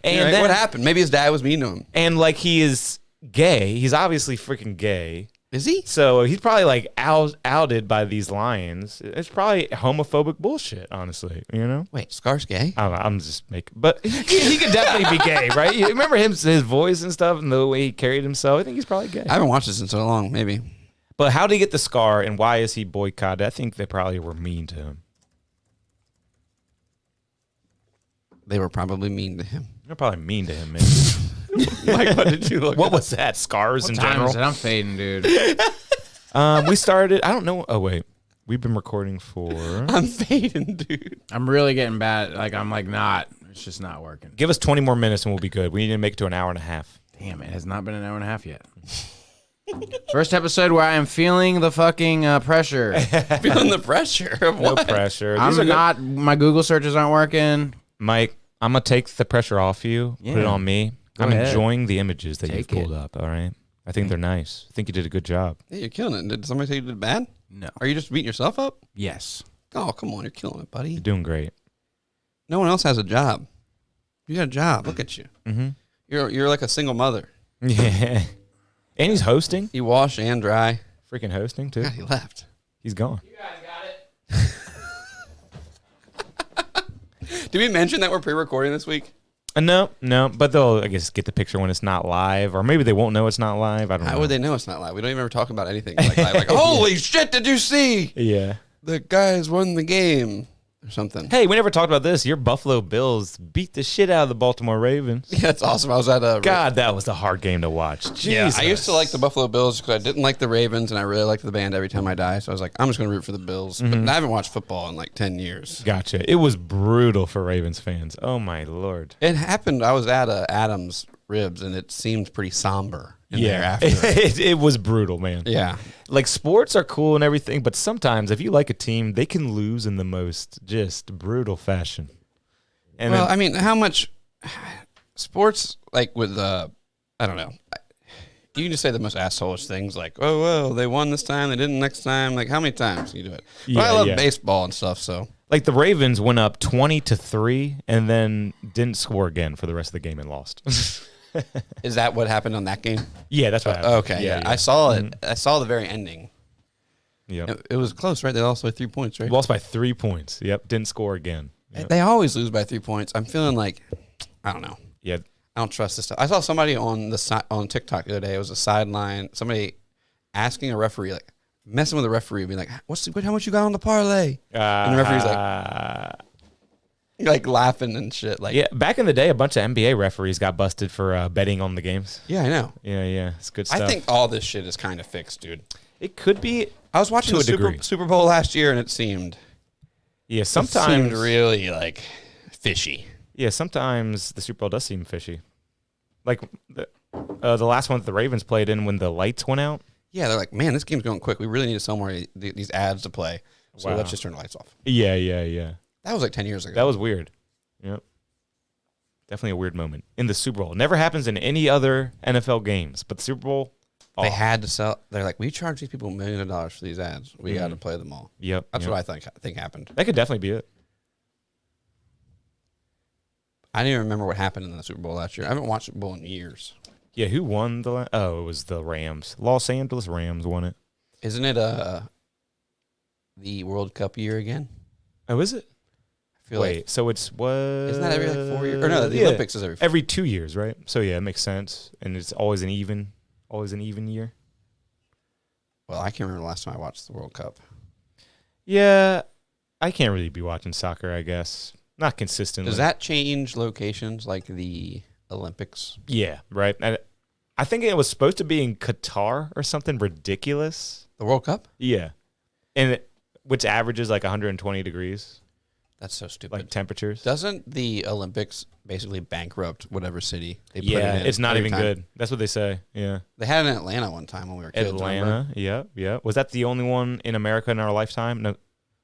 then, what happened? Maybe his dad was mean to him. and like he is gay. He's obviously freaking gay. Is he? So he's probably like outed by these lions. It's probably homophobic bullshit, honestly. You know? Wait, Scar's gay? I don't know. I'm just making, but he could definitely be gay, right? You remember his voice and stuff, and the way he carried himself. I think he's probably gay. I haven't watched this in so long. Maybe. But how did he get the scar, and why is he boycotted? I think they probably were mean to him. They were probably mean to him. They're probably mean to him, man. Mike, what did you look What was that? Scars in Time general. is it? I'm fading, dude. We started. I don't know. Oh wait, we've been recording for. I'm fading, dude. I'm really getting bad. Like I'm like not. It's just not working. Give us 20 more minutes and we'll be good. We need to make it to an hour and a half. Damn, it has not been an hour and a half yet. First episode where I am feeling the fucking pressure. Feeling the pressure of No what? pressure. These I'm are good. not. My Google searches aren't working. Mike, I'm gonna take the pressure off you. Put it Yeah. on me. Go I'm ahead. enjoying the images that you've Take it. pulled up. All right. I think they're nice. I think you did a good job. Yeah, you're killing it. Did somebody say you did bad? No. Are you just beating yourself up? Yes. Oh, come on, you're killing it, buddy. You're doing great. No one else has a job. You got a job. Look at you. Mm-hmm. You're like a single mother. Yeah. And he's hosting. You wash and dry. Freaking hosting, too. God, he left. He's gone. You guys got it. Did we mention that we're pre-recording this week? No, but they'll, I guess, get the picture when it's not live, or maybe they won't know it's not live. I don't know. How would they know it's not live? We don't even ever talk about anything like live. Like, holy shit, did you see? Yeah. The guys won the game or something. Hey, we never talked about this. Your Buffalo Bills beat the shit out of the Baltimore Ravens. Yeah, that's awesome. I was at a God, that was a hard game to watch. Yeah, Jesus. I used to like the Buffalo Bills because I didn't like the Ravens, and I really liked the band Every Time I Die. So I was like, I'm just going to root for the Bills. But I haven't watched football in like 10 years. Gotcha. It was brutal for Ravens fans. Oh, my Lord. It happened. I was at Adam's Ribs, and it seemed pretty somber in there after. it was brutal, man. Yeah. Like, sports are cool and everything, but sometimes if you like a team, they can lose in the most just brutal fashion. And Well, then- I mean, how much sports, like with, I don't know. You can just say the most assholish things like, oh, well, they won this time, they didn't next time. Like, how many times can you do it? But Yeah, I love yeah. baseball and stuff, so. like the Ravens went up 20-3 and then didn't score again for the rest of the game and lost. Is that what happened on that game? Yeah, that's what happened. Okay, yeah. I saw it. I saw the very ending. Yep. It was close, right? They lost by 3 points, right? Lost by 3 points. Yep. Didn't score again. Yep. They always lose by 3 points. I'm feeling like, I don't know. Yeah. I don't trust this stuff. I saw somebody on on TikTok the other day. It was a sideline. Somebody asking a referee, like messing with the referee, being like, how much you got on the parlay? And the referee's like laughing and shit. Like, yeah. Back in the day, a bunch of NBA referees got busted for betting on the games. yeah, I know. Yeah. It's good stuff. I think all this shit is kind of fixed, dude. it could be. I was watching To the a degree. Super Bowl last year, and it seemed Sometimes really like fishy. Yeah, sometimes the Super Bowl does seem fishy. Like the last one that the Ravens played in when the lights went out. Yeah, they're like, man, this game's going quick. We really need somewhere these ads to play. So Wow. let's just turn the lights off. Yeah. That was like 10 years ago. That was weird. Yep. Definitely a weird moment in the Super Bowl. Never happens in any other NFL games, but the Super Bowl. They had to sell. They're like, we charge these people millions of dollars for these ads. We got to play them all. Yep. That's yep. what I think happened. That could definitely be it. I didn't even remember what happened in the Super Bowl last year. I haven't watched Super Bowl in years. Yeah, who won the? Oh, it was the Rams. Los Angeles Rams won it. Isn't it the World Cup year again? Oh, is it? I feel Wait, like so it's what? isn't that every like 4 years? Or no, the Yeah. Olympics is every. Every 2 years, right? So yeah, it makes sense, and it's always an even year. Well, I can't remember the last time I watched the World Cup. Yeah, I can't really be watching soccer. I guess not consistently. Does that change locations like the Olympics? Yeah, right. And I think it was supposed to be in Qatar or something ridiculous. The World Cup? Yeah, which averages like 120 degrees, That's so stupid. like temperatures. Doesn't the Olympics basically bankrupt whatever city they put Yeah, it in? it's not every even time? good. That's what they say. Yeah, They had it in Atlanta one time when we were kids. Atlanta. Yeah. Was that the only one in America in our lifetime? No.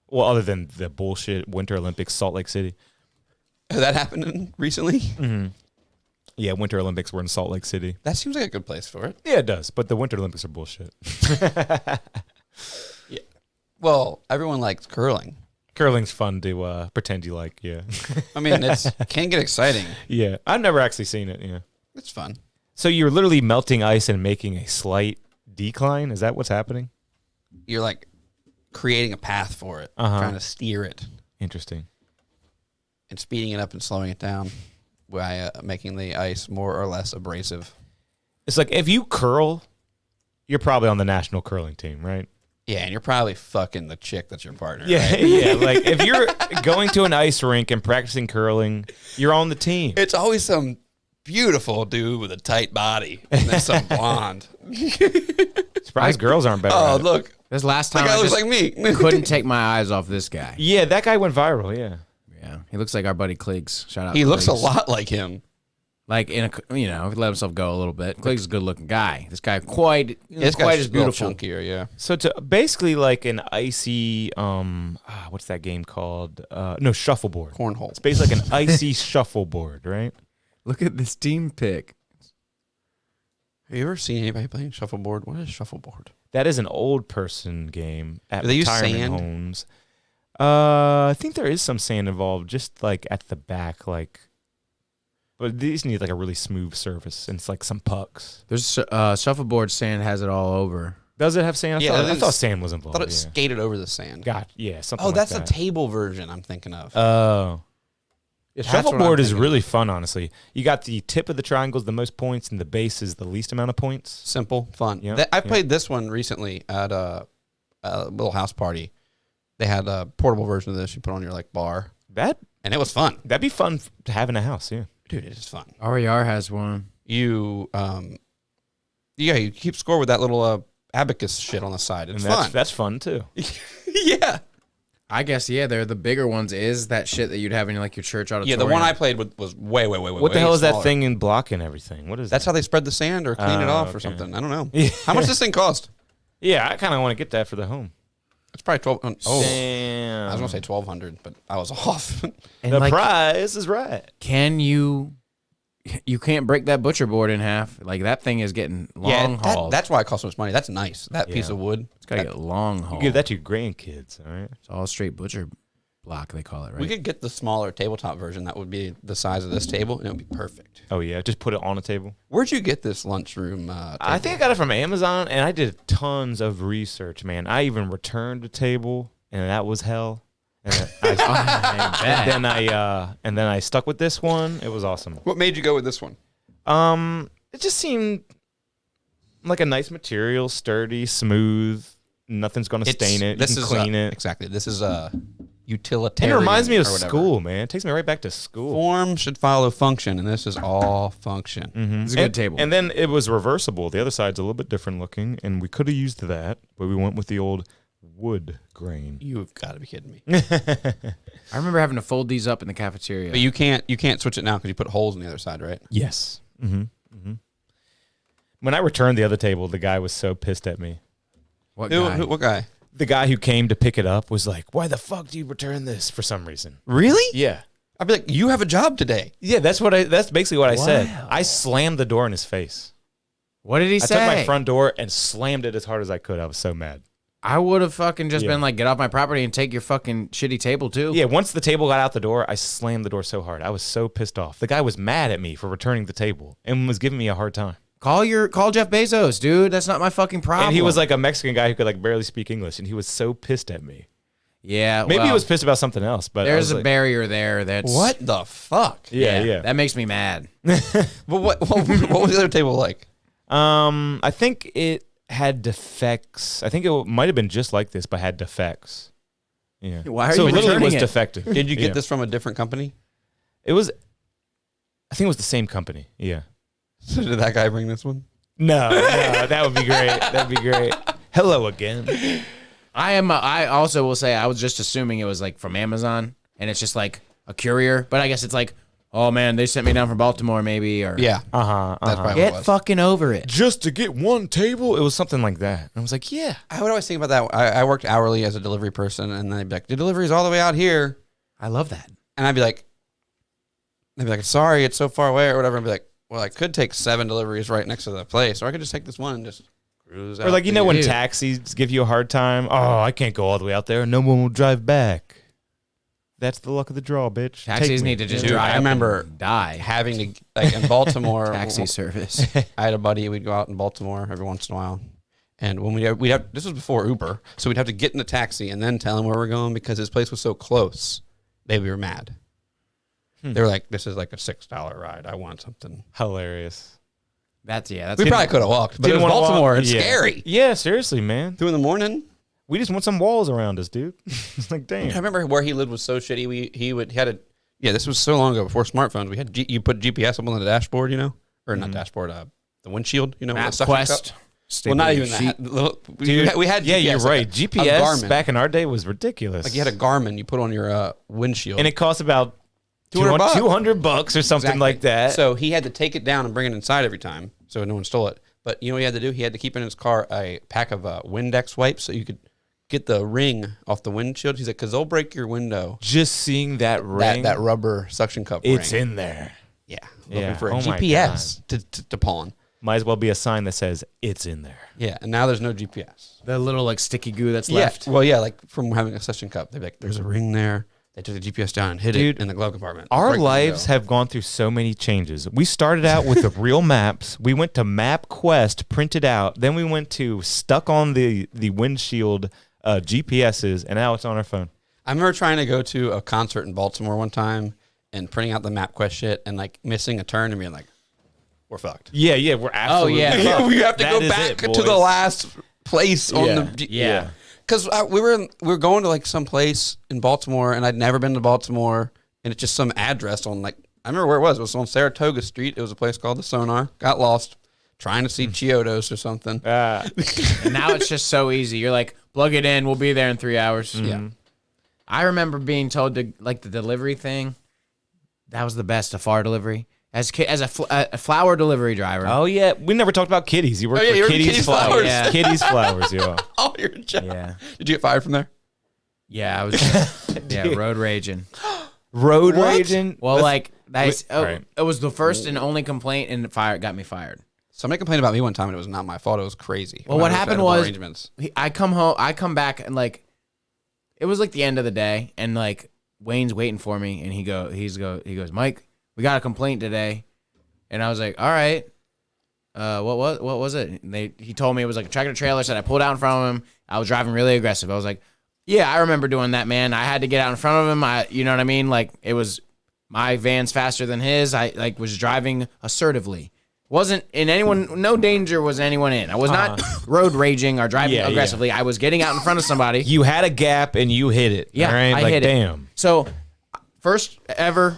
Well, other than the bullshit Winter Olympics, Salt Lake City. That happened recently? Mm-hmm. Yeah, Winter Olympics were in Salt Lake City. That seems like a good place for it. Yeah, it does. But the Winter Olympics are bullshit. Well, everyone likes curling. Curling's fun to pretend you like. Yeah. I mean, it can get exciting. Yeah. I've never actually seen it. Yeah. It's fun. So you're literally melting ice and making a slight decline? Is that what's happening? You're like creating a path for it, Uh-huh. trying to steer it, Interesting. and speeding it up and slowing it down by making the ice more or less abrasive. It's like if you curl, you're probably on the national curling team, right? Yeah, and you're probably fucking the chick that's your partner. Yeah, right? yeah. Like if you're going to an ice rink and practicing curling, you're on the team. It's always some beautiful dude with a tight body and then some blonde. Surprised girls aren't better. Oh, at it. look. This last That time guy I looks just like me. couldn't take my eyes off this guy. Yeah, that guy went viral. Yeah. Yeah, he looks like our buddy Cleeks. Shout out. He looks a Cleeks. lot like him. Like if he let himself go a little bit. Cleeks is a good looking guy. This guy quite This quite guy's as a little beautiful. chunkier, yeah. So to basically like an icy what's that game called? No, shuffleboard. Cornhole. It's basically like an icy shuffleboard, right? Look at this team pick. Have you ever seen anybody playing shuffleboard? What is shuffleboard? That is an old person game at Do they use retirement sand? homes. I think there is some sand involved, just like at the back, like. But these need like a really smooth surface, and it's like some pucks. There's shuffleboard sand has it all over. Does it have sand? Yeah, I thought sand was involved. I thought it skated over the sand. Something. Oh, like that's that. the table version I'm thinking of. Oh. Yeah, That's what I'm shuffleboard is thinking really fun, honestly. You got the tip of the triangles, the most points, and the base is the least amount of points. Simple, fun. Yeah, I played this one recently at a little house party. They had a portable version of this you put on your like bar, That'd and it was fun. be fun to have in a house, yeah. Dude, it is fun. RER has one. You keep score with that little abacus shit on the side. It's And fun. that's fun too. Yeah. I guess, yeah, they're the bigger ones. Is that shit that you'd have in like your church Yeah, auditorium? the one I played with was way What the hell is that smaller. thing in blocking everything? What is That's that? how they spread the sand or clean it Oh, off or okay. something. I don't know. Yeah. How much does this thing cost? Yeah, I kind of want to get that for the home. It's probably 12. Oh, Damn. I was gonna say 1,200, but I was off. And the like, price is right. can you can't break that butcher board in half. Like that thing is getting long hauled. that's why it costs so much money. That's nice. That piece Yeah. of wood. It's gotta get long hauled. Give that to your grandkids, all right? It's all straight butcher block, they call it, right? We could get the smaller tabletop version that would be the size of this table, and it would be perfect. Oh yeah, just put it on a table. Where'd you get this lunchroom? I think I got it from Amazon, and I did tons of research, man. I even returned a table, and that was hell. And and then I stuck with this one. It was awesome. What made you go with this one? It just seemed like a nice material, sturdy, smooth. Nothing's gonna stain it. You can clean it. Exactly. This is a And utilitarian. it reminds me of or whatever. school, man. It takes me right back to school. Form should follow function, and this is all function. It's a good table. And then it was reversible. The other side's a little bit different looking, and we could have used that, but we went with the old wood grain. You've got to be kidding me. I remember having to fold these up in the cafeteria. But you can't switch it now because you put holes on the other side, right? Yes. When I returned the other table, the guy was so pissed at me. What guy? What guy? The guy who came to pick it up was like, "Why the fuck do you return this?" For some reason. Really? Yeah. I'd be like, you have a job today. Yeah, that's basically what I said. Wow. I slammed the door in his face. What did he I say? took my front door and slammed it as hard as I could. I was so mad. I would have fucking just Yeah. been like, get off my property and take your fucking shitty table too. Yeah, once the table got out the door, I slammed the door so hard. I was so pissed off. The guy was mad at me for returning the table and was giving me a hard time. Call Jeff Bezos, dude. That's not my fucking problem. And he was like a Mexican guy who could like barely speak English, and he was so pissed at me. yeah, Maybe he well, was pissed about something else, but I There's was a like, barrier there. That's What the fuck? Yeah. That makes me mad. But what was the other table like? I think it had defects. I think it might have been just like this, but had defects. Yeah. Why are so you it literally returning was it? defective. Did you get Yeah. this from a different company? It was. I think it was the same company. Yeah. So did that guy bring this one? No, that would be great. That'd be great. Hello again. I also will say I was just assuming it was like from Amazon and it's just like a courier, but I guess it's like, oh man, they sent me down from Baltimore maybe or Yeah. Uh-huh. That's probably what it Get was. fucking over it. Just to get one table? It was something like that. And I was like, yeah. I would always think about that. I worked hourly as a delivery person, and they'd be like, the delivery's all the way out here. I love that. And I'd be like, sorry, it's so far away or whatever. I'd be like, well, I could take 7 deliveries right next to the place, or I could just take this one and just cruise out. Or like, you know to when you. taxis give you a hard time? Oh, I can't go all the way out there. No one will drive back. That's the luck of the draw, bitch. Taxis Take me. need to just Dude, dry I up remember and die. having to, like in Baltimore, Taxi service. I had a buddy, we'd go out in Baltimore every once in a while. And when we'd have, this was before Uber, so we'd have to get in a taxi and then tell him where we're going because his place was so close. They were mad. They were like, this is like a $6 ride. I want something. Hilarious. That's We probably could have walked, but it was wanna walk- Baltimore. It's Yeah. scary. Yeah, seriously, man. 2 in the morning. We just want some walls around us, dude. It's like, damn. I remember where he lived was so shitty. He had a, yeah, this was so long ago before smartphones. We had, you put GPS up on the dashboard, you know? Or not dashboard, the windshield, you know? with the suction MapQuest. cup. Well, not even Sheet. that. Little- Dude, we had yeah, GPS, you're like right. a GPS Garmin. back in our day was ridiculous. Like you had a Garmin you put on your windshield. and it cost about $200 $200 or something Exactly. like that. So he had to take it down and bring it inside every time, so no one stole it. But you know what he had to do? He had to keep in his car a pack of Windex wipes so you could get the ring off the windshield. He's like, because they'll break your window. just seeing that ring, That rubber suction cup it's ring. in there. Yeah. Yeah. Looking for a Oh my GPS to pawn. Might as well be a sign that says it's in there. Yeah, and now there's no GPS. The little like sticky goo that's left. Well, yeah, like from having a session cup, they'd be like, there's a ring there. They took the GPS down and hid Dude, it in the glove compartment. Our Right there lives you go. have gone through so many changes. We started out with the real maps. We went to MapQuest, printed out. Then we went to stuck on the windshield GPSs, and now it's on our phone. I remember trying to go to a concert in Baltimore one time and printing out the MapQuest shit and like missing a turn and being like, we're fucked. Yeah, we're absolutely. yeah. fucked. We have to That go is back it, to boys. the last place on the Yeah. Because we were going to like some place in Baltimore, and I'd never been to Baltimore, and it's just some address on like I remember where it was. It was on Saratoga Street. It was a place called the Sonar. Got lost trying to see Chiodos or something. And now it's just so easy. You're like, plug it in. We'll be there in 3 hours. Yeah. I remember being told to like the delivery thing. That was the best. A FAR delivery as a flower delivery driver. Oh yeah, we never talked about Kitty's. You worked yeah, you for worked at Kitty's Kitty's Flowers. Flowers. Yeah. Kitty's Flowers, yeah. Oh, you're a joke. Yeah. Did you get fired from there? Yeah, I was road raging. Road What? raging. Well, like that's right. it was the first and only complaint, and got me fired. Somebody complained about me one time, and it was not my fault. It was crazy. Well, When what I worked happened at was arrangements. I come back and like it was like the end of the day, and like Wayne's waiting for me, and he goes, Mike, we got a complaint today, and I was like, all right, what was it? And he told me it was like a tractor trailer. Said I pulled out in front of him. I was driving really aggressive. I was like, yeah, I remember doing that, man. I had to get out in front of him. You know what I mean? Like it was my van's faster than his. I like was driving assertively. Wasn't in anyone, no danger was anyone in. I was not road raging or driving Yeah, aggressively. I was getting out in front of somebody. You had a gap and you hit it. Yeah, all right? I like, hit it. damn. So, first ever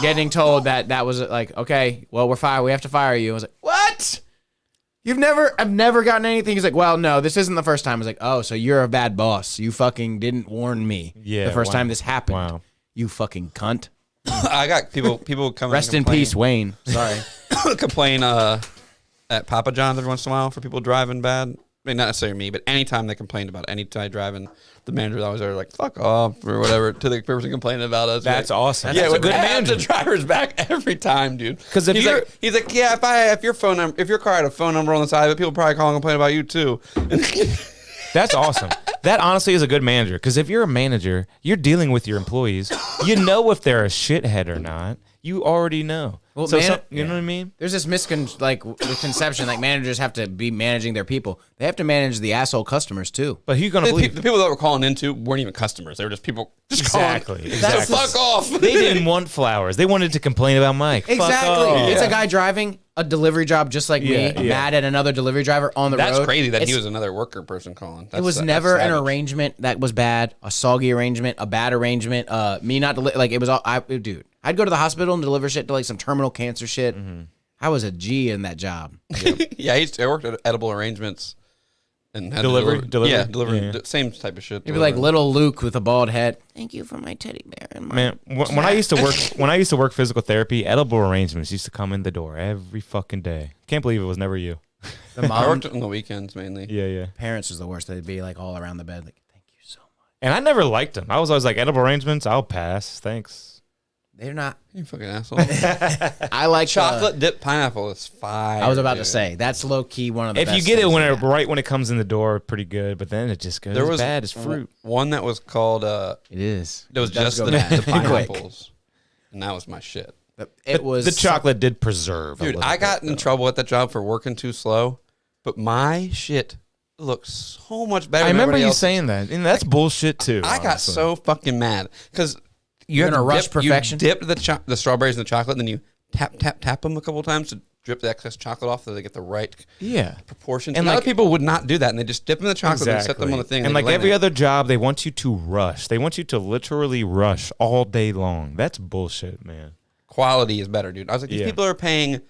getting told that was like, okay, well, we're fired. We have to fire you. I was like, what? I've never gotten anything. He's like, well, no, this isn't the first time. I was like, oh, so you're a bad boss. You fucking didn't warn me Yeah, the first wow. time this happened. Wow. You fucking cunt. I got people coming. Rest in peace, Wayne. Sorry. Complain at Papa John's every once in a while for people driving bad. I mean, not necessarily me, but anytime they complained about any guy driving, the manager always are like, fuck off or whatever to the person complaining about us. That's like, awesome. Yeah, That's with a good the manager. driver's back every time, dude. 'Cause if he's you're- like, yeah, if your phone number, if your car had a phone number on the side of it, people probably call and complain about you too. That's awesome. That honestly is a good manager. Because if you're a manager, you're dealing with your employees. You know if they're a shithead or not. You already know. Well, So man- you know what I mean? There's this misconception like managers have to be managing their people. They have to manage the asshole customers too. But who you gonna The believe? people that were calling into weren't even customers. They were just people just Exactly. calling. Exactly. Fuck off. They didn't want flowers. They wanted to complain about Mike. Fuck Exactly. off. It's Yeah. a guy driving a delivery job just like me, Yeah, yeah. mad at another delivery driver on the That's road. crazy that he It's- was another worker person calling. It was That's never an savage. arrangement that was bad, a soggy arrangement, a bad arrangement. Me not like it was all. Dude, I'd go to the hospital and deliver shit to like some terminal cancer shit. I was a G in that job. Yeah, I worked at Edible Arrangements and had to Delivery? deliver. Yeah, Delivery? delivering Yeah. same type of shit. It'd be like delivering. little Luke with a bald head. Thank you for my teddy bear. And my Man, when I used to work physical therapy, Edible Arrangements used to come in the door every fucking day. Can't believe it was never you. the I mom worked on the weekends mainly. Yeah. parents was the worst. They'd be like all around the bed, like thank you so much. And I never liked them. I was always like, Edible Arrangements, I'll pass. Thanks. They're not. You fucking asshole. I like Chocolate dipped pineapple is fire. I was about to dude. say that's low key one of the. If you best get it things when they it got. right when it comes in the door, pretty good. But then it just goes There was bad as fruit. one that was called. It is. It was It does just go the bad quick. pineapples, and that was my shit. It was The chocolate did preserve. Dude, a little I got bit, in though. trouble at that job for working too slow, but my shit looks so much better. I than remember everybody you else's. saying that, and that's bullshit too. I got honestly. so fucking mad because you You're have gonna to rush dip, perfection? You dip the strawberries in the chocolate, and then you tap them a couple times to drip the excess chocolate off so they get the right Yeah. proportion. And And other like- people would not do that, and they just dip them in the chocolate and set them on the thing. And they like lay every there. other job, they want you to rush. They want you to literally rush all day long. That's bullshit, man. quality is better, dude. I was like, these Yeah. people are paying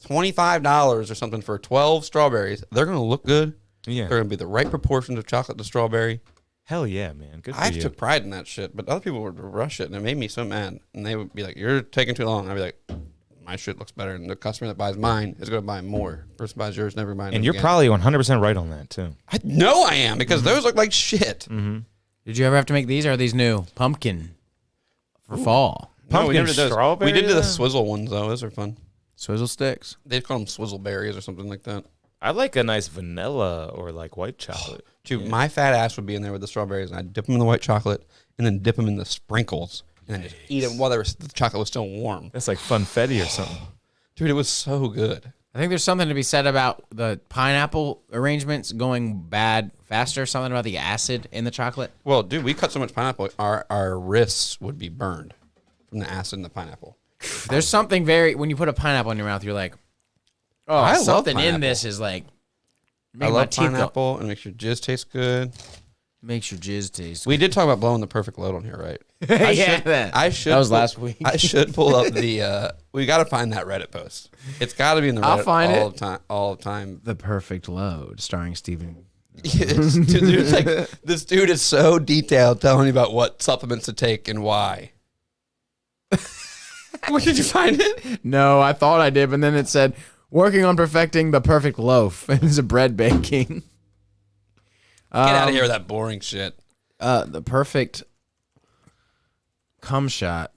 $25 or something for 12 strawberries. They're gonna look good. Yeah. They're gonna be the right proportions of chocolate to strawberry. Hell yeah, man. Good for I you. took pride in that shit, but other people would rush it, and it made me so mad. And they would be like, "You're taking too long." I'd be like, "My shit looks better," and the customer that buys mine is going to buy more. Person buys yours, never mind. And you're probably 100% right on that too. I know I am because those look like shit. Did you ever have to make these? Or are these new? Pumpkin for fall. No, we Pumpkin never did those. strawberry, We did do though? the swizzle ones though; those are fun. Swizzle sticks. They call them swizzle berries or something like that. I like a nice vanilla or like white chocolate. Dude, my fat ass would be in there with the strawberries, and I'd dip them in the white chocolate, and then dip them in the sprinkles, and then just eat them while the chocolate was still warm. That's like funfetti or something. Dude, it was so good. I think there's something to be said about the pineapple arrangements going bad faster. Something about the acid in the chocolate. Well, dude, we cut so much pineapple, our wrists would be burned from the acid in the pineapple. There's something when you put a pineapple in your mouth, you're like, oh, I love something in pineapple. this is like, I make my love teeth go. pineapple, and it makes your jizz taste good. Makes your jizz taste. We did talk about blowing the perfect load on here, right? Yeah, That was last week. I should pull up the. We got to find that Reddit post. It's got to be in the Reddit I'll find all it. the time. All the time. The Perfect Load, starring Stephen. Dude, it's like this dude is so detailed, telling you about what supplements to take and why. Where did you find it? No, I thought I did, but then it said working on perfecting the perfect loaf. It's a bread baking. Get out of here with that boring shit. The perfect cum shot.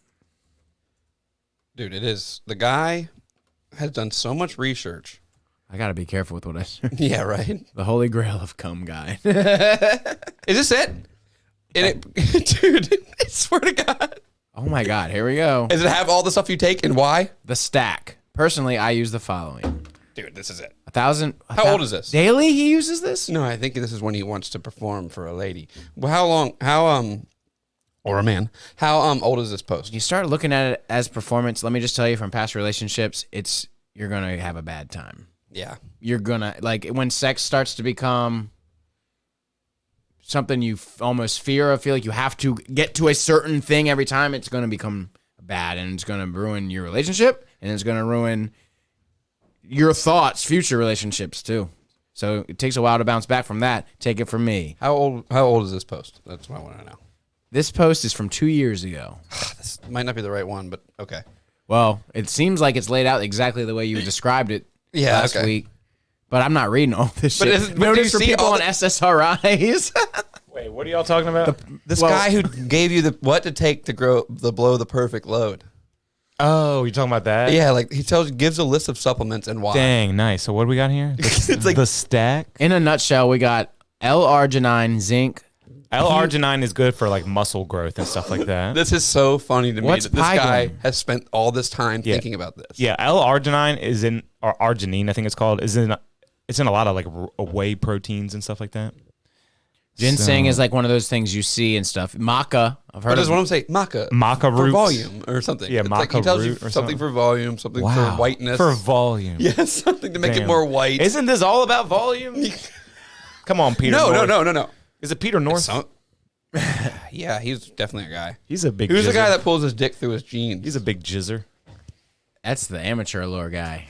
Dude, it is. The guy has done so much research. I gotta be careful with what I say. Yeah, right. The holy grail of cum guy. Is this it? And it, dude, I swear to God. Oh my God, here we go. Does it have all the stuff you take and why? The stack. Personally, I use the following. Dude, this is it. 1,000. How old is this? Daily he uses this? No, I think this is when he wants to perform for a lady. Well, or a man. How old is this post? You start looking at it as performance. Let me just tell you from past relationships, you're gonna have a bad time. Yeah. You're gonna, like, when sex starts to become something you almost fear of, feel like you have to get to a certain thing every time, it's gonna become bad, and it's gonna ruin your relationship, and it's gonna ruin your future relationships too. So it takes a while to bounce back from that. Take it from me. How old is this post? That's what I want to know. This post is from 2 years ago. This might not be the right one, but okay. Well, it seems like it's laid out exactly the way you described it last okay. week. But I'm not reading all this But shit. but Notice do you for see people all on the- SSRIs. Wait, what are y'all talking about? This Well- guy who gave you what to take to blow the perfect load. Oh, you're talking about that? Yeah, like he gives a list of supplements and why. Dang, nice. So what do we got here? It's like the stack. In a nutshell, we got L-arginine, zinc. L-arginine is good for like muscle growth and stuff like that. this is so funny to me What's that this guy Pygon? has spent all this time thinking about this. Yeah, L-arginine is in, or arginine, I think it's called, it's in a lot of like whey proteins and stuff like that. Ginseng So- is like one of those things you see and stuff. Maca, I've heard What of. does one of them say? Maca. Maca for roots. volume or something. Yeah, It's like he maca tells you root or something something. for volume, something Wow. for whiteness. For volume. yeah, something to make it Damn. more white. Isn't this all about volume? Come on, Peter North. No. Is it Peter North? Yeah, he's definitely a guy. He's a big Who's the jizzer. guy that pulls his dick through his jeans? He's a big jizzer. That's the amateur allure guy.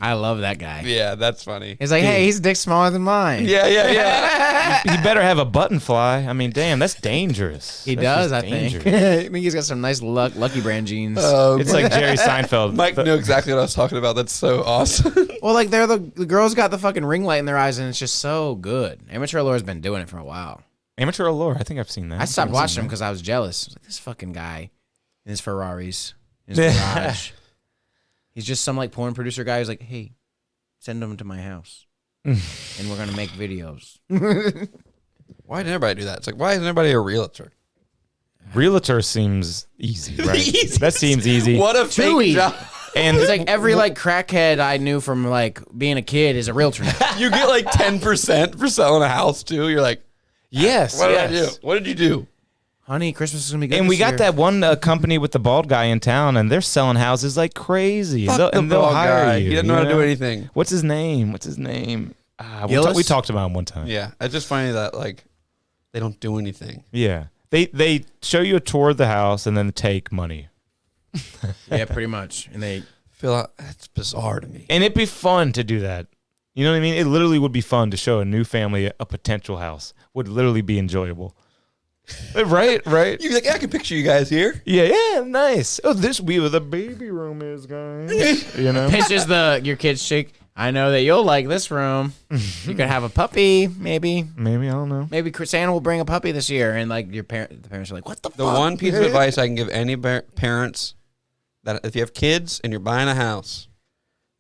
I love that guy. Yeah, that's funny. He's like, hey, his dick's smaller than mine. Yeah. He better have a button fly. I mean, damn, that's dangerous. He That's does, just I think. dangerous. I think he's got some nice Lucky Brand jeans. It's like Jerry Seinfeld. Mike knew exactly what I was talking about. That's so awesome. Well, like the girls got the fucking ring light in their eyes, and it's just so good. Amateur Allure's been doing it for a while. Amateur Allure. I think I've seen that. I stopped watching him because I was jealous. I was like, this fucking guy in his Ferraris, in his garage. He's just some like porn producer guy who's like, hey, send him to my house, and we're gonna make videos. Why did everybody do that? It's like, why isn't everybody a realtor? Realtor seems easy, right? Easy. That seems easy. What a Too fake easy. job. And It's like every like crackhead I knew from like being a kid is a realtor now. You get like 10% for selling a house too. You're like, yes, what did yes. I do? What did you do? Honey, Christmas is gonna be good. And we this got year. that one company with the bald guy in town, and they're selling houses like crazy. Fuck and the they'll bald hire guy. you. He doesn't know how to do anything. What's his name? Gillis? We talked about him one time. Yeah, it's just funny that like they don't do anything. Yeah. They show you a tour of the house and then take money. Yeah, pretty much. And they That's bizarre to me. And it'd be fun to do that. You know what I mean? It literally would be fun to show a new family a potential house. Would literally be enjoyable. Right? You're like, yeah, I can picture you guys here. Yeah, nice. Oh, this will be where the baby room is, guys. You know? pinches your kid's cheek. I know that you'll like this room. You could have a puppy, maybe. Maybe, I don't know. Maybe Santa will bring a puppy this year, and like the parents are like, "What the The fuck?" one piece of advice I can give any parents that if you have kids and you're buying a house,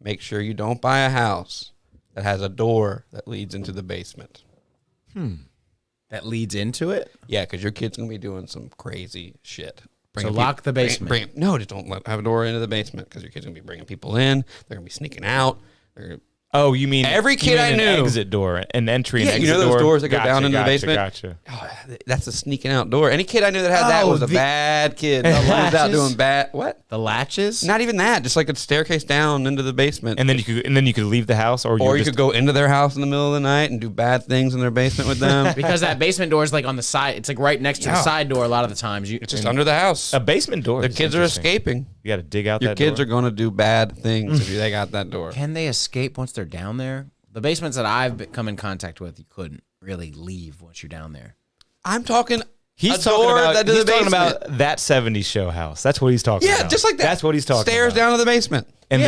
make sure you don't buy a house that has a door that leads into the basement. That leads into it? Yeah, because your kid's going to be doing some crazy shit. So lock the basement. No, just don't have a door into the basement because your kid's going to be bringing people in. They're going to be sneaking out. Oh, you mean Every kid I an knew- exit door, an entry and Yeah, exit you know those door? doors that go Gotcha, down into the gotcha, basement? Gotcha. Oh, that's a sneaking out door. Any kid I knew that had that was a bad kid. That was out doing bad. What? The latches? Not even that. Just like a staircase down into the basement. And then you could leave the house, or you could go into their house in the middle of the night and do bad things in their basement with them. Because that basement door is like on the side. It's like right next to the side door a lot of the times. It's just under the house. a basement door. The is kids are interesting. escaping. You got to dig out Your that kids door. are going to do bad things if they got that door. Can they escape once they're down there? The basements that I've come in contact with, you couldn't really leave once you're down there. I'm talking He's a talking door about, that to he's the talking basement. about that 70s show house. That's what he's talking Yeah, about. just like that. That's what he's talking Stairs about. down to the basement. And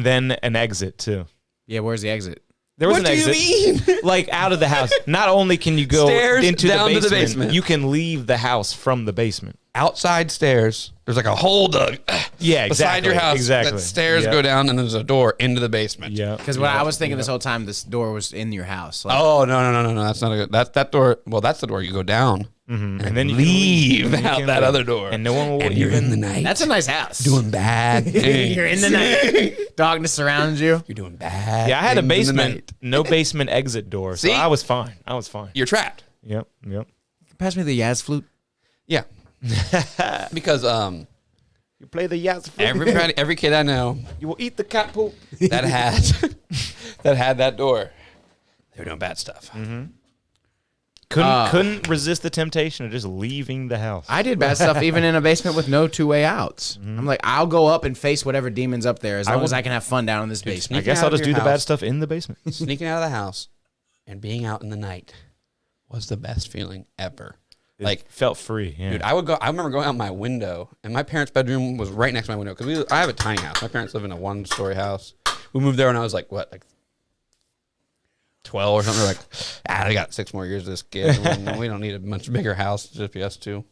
then an exit too. Yeah, where's the exit? There was What an do you exit. mean? Like out of the house. Not only can you go Stairs into down the to the basement, basement. you can leave the house from the basement. Outside stairs. There's like a hole dug. Yeah, beside exactly. your house. Exactly. That stairs Yep. go down and there's a door into the basement. Yeah. Because what I was thinking this whole time, this door was in your house. Like, Oh no! That's not a good. That door. Well, that's the door you go down And then you leave can leave out You that can other leave. door, and no one will and you're in the night. that's a nice house. doing bad things. You're in the night. Darkness surrounds you. You're doing bad. Yeah, I had a things in the basement, night. no basement exit door, so See? I was fine. You're trapped. Yep. Pass me the Yaz flute. Yeah. Because You play the Yaz every kid I know You will eat the cat poop. that had that door, they were doing bad stuff. Couldn't resist the temptation of just leaving the house. I did bad stuff even in a basement with no two-way outs. I'm like, I'll go up and face whatever demon's up there as long as I can have fun down in this basement. I sneaking guess out I'll of just do your the bad house. stuff in the basement. Sneaking out of the house and being out in the night was the best feeling ever. Like, Felt free. Yeah. dude, I remember going out my window, and my parents' bedroom was right next to my window because I have a tiny house. My parents live in a one-story house. We moved there when I was like 12 or something. They're like, I got 6 more years of this kid. We don't need a much bigger house, just be us two.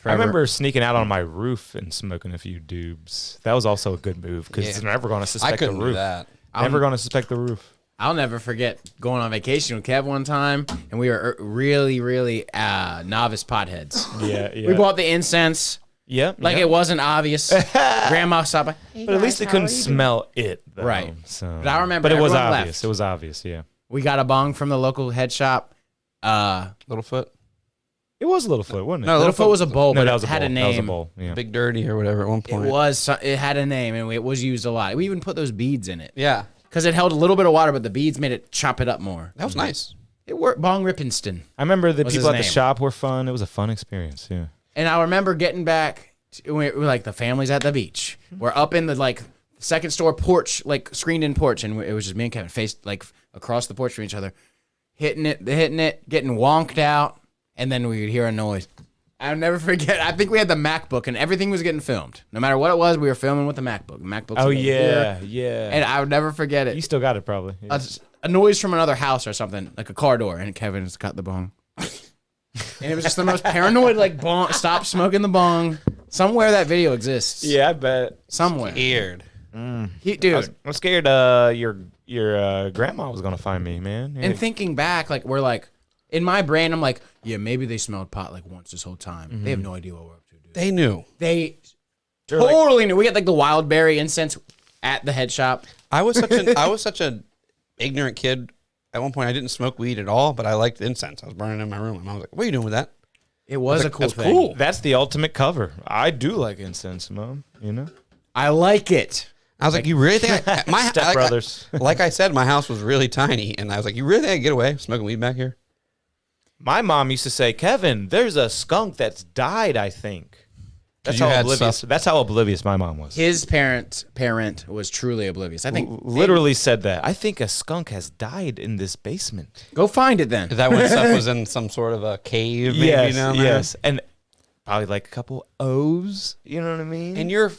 I remember sneaking out on my roof and smoking a few doobs. That was also a good move because Yeah. it's never going to I suspect couldn't the do roof. that. Never going to suspect the roof. I'll never forget going on vacation with Kev one time, and we were really, really novice potheads. Yeah. We bought the incense. Yeah. Like it wasn't obvious. Grandma stopped by. "Hey, But at guys, least they how couldn't are you doing?" smell it, though. Right. So. But I remember But it was everyone obvious. left. It was obvious. Yeah. We got a bong from the local head shop. Littlefoot? It was Littlefoot, wasn't it? No, Littlefoot was a bowl, No, but that was it a had bowl. a That was a name. bowl. Yeah. Big Dirty or whatever at one It point. it had a name, and it was used a lot. We even put those beads in it Yeah. because it held a little bit of water, but the beads made it chop it up more. That was nice. It worked. Bong Rippenston. I remember the What's people his at the name? shop were fun. It was a fun experience. Yeah. And I remember getting back. We're like the family's at the beach. We're up in the like second store porch, like screened in porch, and it was just me and Kevin faced like across the porch from each other, hitting it, getting wonked out, and then we would hear a noise. I'll never forget. I think we had the MacBook, and everything was getting filmed. No matter what it was, we were filming with the MacBook. The MacBook's Oh over yeah, here. yeah. And I would never forget it. You still got it probably. Yeah. A noise from another house or something, like a car door, and Kevin's got the bong. And it was just the most paranoid, like, bong, stop smoking the bong. Somewhere that video exists. Yeah, I bet. Somewhere. Scared. Dude. I'm scared your grandma was gonna find me, man. Yeah. And thinking back, like, we're like, in my brain, I'm like, yeah, maybe they smelled pot like once this whole time. They have no idea what we're up to, dude. They knew. They They're like- totally knew. We had like the wild berry incense at the head shop. I was such an ignorant kid. At one point, I didn't smoke weed at all, but I liked incense. I was burning it in my room. My mom was like, "What are you doing with that?" It was a like, cool that's thing. cool. That's the ultimate cover. I do like incense, Mom. You know, I like it. I was like, "You really think my Step Brothers. Like I said, my house was really tiny, and I was like, "You really think I can get away smoking weed back here?" My mom used to say, "Kevin, there's a skunk that's died. I think." That's you how had oblivious. stuff- That's how oblivious my mom was. His parent was truly oblivious. I think Literally said that. I think a skunk has died in this basement. Go find it then. Is that when stuff was in some sort of a cave? Maybe Yes, down there? yes, and probably like a couple O's. You know what I mean? And your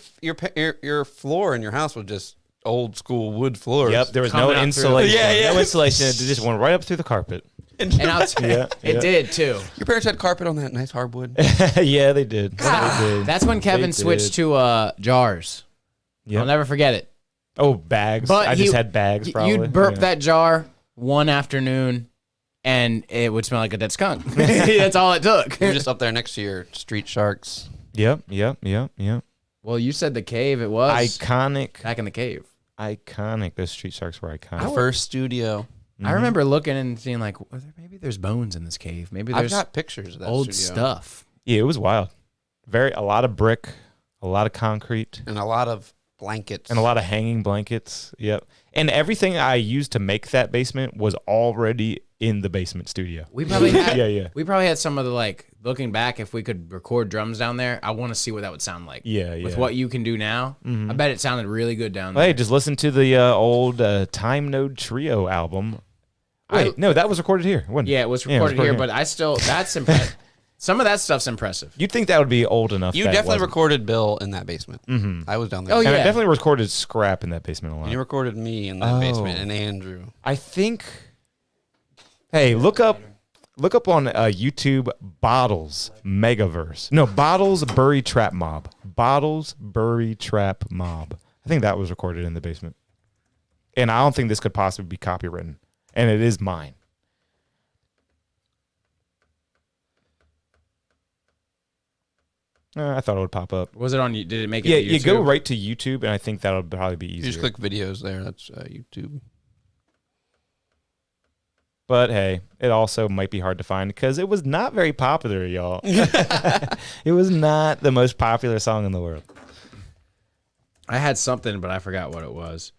floor in your house was just old school wood floors. Yep, there was Coming no out through insulation. the- Yeah, yeah. No insulation. It just went right up through the carpet. And it did too. your parents had carpet on that nice hardwood. Yeah, they did. They did. That's when Kevin They switched did. to jars. Yep. I'll never forget it. Oh, bags. But I just had bags, probably. You'd burp Yeah. that jar one afternoon, and it would smell like a dead skunk. That's all it took. You're just up there next to your Street Sharks. Yep. Well, you said the cave. It was Iconic. back in the cave. Iconic. Those Street Sharks were iconic. First studio. I remember looking and seeing like, maybe there's bones in this cave. Maybe I've there's got pictures of that old studio. stuff. Yeah, it was wild. A lot of brick, a lot of concrete, And a lot of blankets. and a lot of hanging blankets. Yep. And everything I used to make that basement was already in the basement studio. We probably had, Yeah. We probably had some of the like looking back. If we could record drums down there, I want to see what that would sound like. Yeah. With what you can do now, I bet it sounded really good down there. Hey, just listen to the old Time Node Trio album. Wait, no, that was recorded here, wasn't it? Yeah, it was recorded here, but I still that's impressive. Some of that stuff's impressive. You'd think that would be old enough. You that it definitely wasn't. recorded Bill in that basement. Mm-hmm. I was down there. Oh, And I yeah. definitely recorded Scrap in that basement a lot. And you recorded me in that basement and Andrew. I think. Hey, look up on YouTube Bottles Megaverse. No, Bottles Bury Trap Mob. Bottles Bury Trap Mob. I think that was recorded in the basement. And I don't think this could possibly be copywritten. And it is mine. I thought it would pop up. Was it on? Did it make it? Yeah, to you YouTube? go right to YouTube, and I think that'll probably be You easier. just click videos there. That's YouTube. But hey, it also might be hard to find because it was not very popular, y'all. It was not the most popular song in the world. I had something, but I forgot what it was.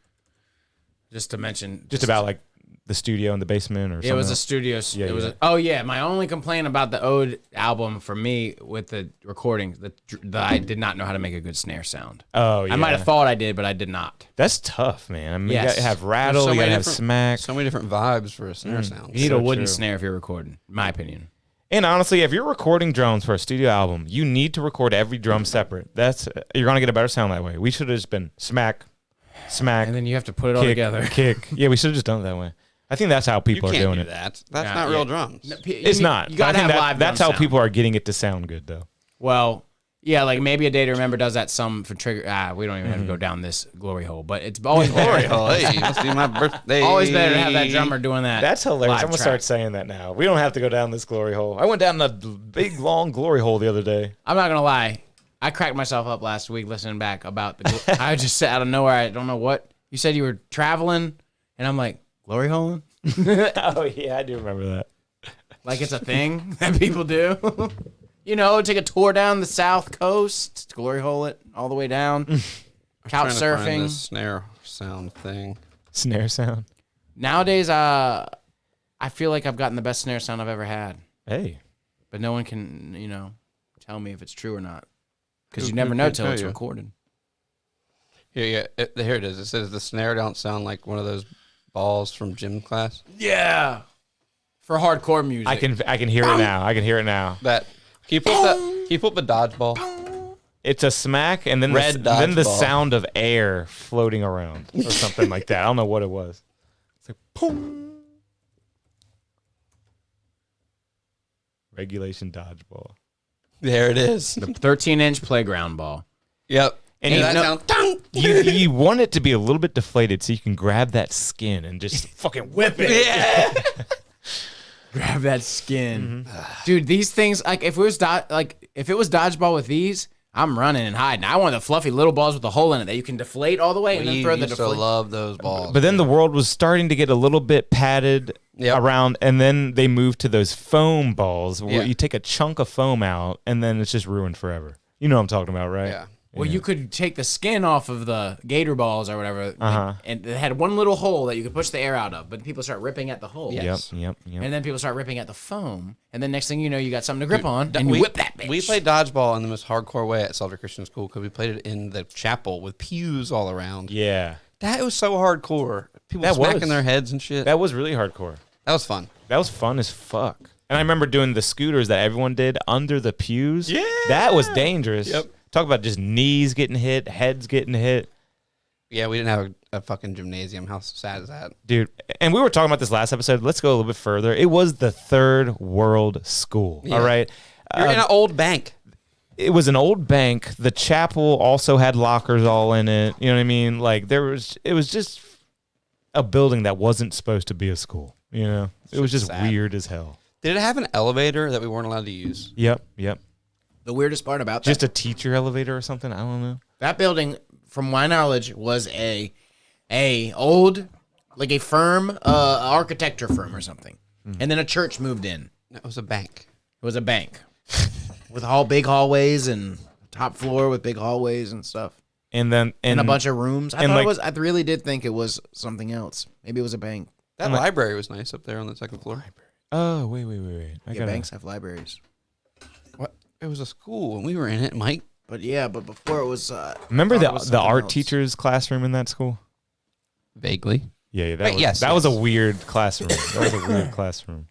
Just to mention, Just about like the studio in the basement or something. it was a else. studio. Yeah, it was. yeah. Oh yeah, my only complaint about the Ode album for me with the recording that I did not know how to make a good snare sound. Oh, yeah. I might have thought I did, but I did not. That's tough, man. I mean, Yes. you gotta have rattle, There's you so gotta many have different- smack. So many different vibes for a snare sound. You need So a wooden true. snare if you're recording, in my opinion. And honestly, if you're recording drums for a studio album, you need to record every drum separate. You're gonna get a better sound that way. We should have just been smack, And then you have to put it all kick, together. kick. Yeah, we should have just done it that way. I think that's how You people are can't doing do it. that. That's Yeah, not yeah. real drums. It's not. You But I gotta think have live. that's drum how sound. people are getting it to sound good, though. Well, yeah, like maybe A Day to Remember does that some for trigger. We don't even have to go down this glory hole, but it's always Glory better. hole. Hey, must be my birthday. Always better to have that drummer doing that. That's hilarious. live I'm gonna track. start saying that now. We don't have to go down this glory hole. I went down a big long glory hole the other day. I'm not gonna lie. I cracked myself up last week listening back about the. I just said out of nowhere. I don't know what you said. You were traveling, and I'm like glory holing. Oh yeah, I do remember that. Like it's a thing that people do. You know, take a tour down the South Coast, glory hole it all the way down. Couch Trying to find surfing. this snare sound thing. Snare sound. Nowadays, I feel like I've gotten the best snare sound I've ever had, Hey. but no one can, tell me if it's true or not, because you Who- never who know can till tell it's you? recorded. Here it is. It says the snare don't sound like one of those balls from gym class. Yeah, for hardcore music. I can hear it now. I can hear it now. That can you pull up the dodgeball? It's a smack and then Red then the dodgeball. sound of air floating around or something like that. I don't know what it was. It's like boom. Regulation dodgeball. There it is. The 13-inch playground ball. Yep. And And you that know- sound. Dong! You want it to be a little bit deflated so you can grab that skin and just fucking whip it. Yeah. Grab that skin, dude. These things, like if it was dodgeball with these, I'm running and hiding. I want the fluffy little balls with a hole in it that you can deflate all the way and then We throw the used to deflate. love those balls. But then the world was starting to get a little bit padded Yep. around, and then they moved to those foam balls where Yeah. you take a chunk of foam out, and then it's just ruined forever. You know what I'm talking about, right? Yeah. Well, you could take the skin off of the gator balls or whatever, Uh-huh. and it had one little hole that you could push the air out of. But people start ripping at the hole, Yes. Yep. and then people start ripping at the foam, and then next thing you know, you got something to grip on, and we you whip that bitch. We played dodgeball in the most hardcore way at Salter Christian School because we played it in the chapel with pews all around. Yeah. That was so hardcore. People That smacking was. their heads and shit. That was really hardcore. That was fun. That was fun as fuck. And I remember doing the scooters that everyone did under the pews. Yeah. That was dangerous. Yep. Talk about just knees getting hit, heads getting hit. Yeah, we didn't have a fucking gymnasium. How sad is that? Dude, and we were talking about this last episode. Let's go a little bit further. It was the third world school. Yeah. All right. You're in an old bank. It was an old bank. The chapel also had lockers all in it. You know what I mean? Like it was just a building that wasn't supposed to be a school. You know, it was just sad. weird as hell. Did it have an elevator that we weren't allowed to use? Yep. The weirdest part about that, Just a teacher elevator or something. I don't know. that building, from my knowledge, was a old, like a firm, architecture firm or something. And then a church moved in. It was a bank. It was a bank with big hallways and top floor with big hallways and stuff. And then And a bunch of rooms. I and thought like- it was. I really did think it was something else. Maybe it was a bank. That library was nice up there on the second floor. Oh wait. Yeah, banks have libraries. What? It was a school and we were in it, Mike. But yeah, but before it was. Remember I thought it was the something art else. teacher's classroom in that school? Vaguely. Yeah, that Wait, was, yes, that was a yes. weird classroom. That was a weird classroom.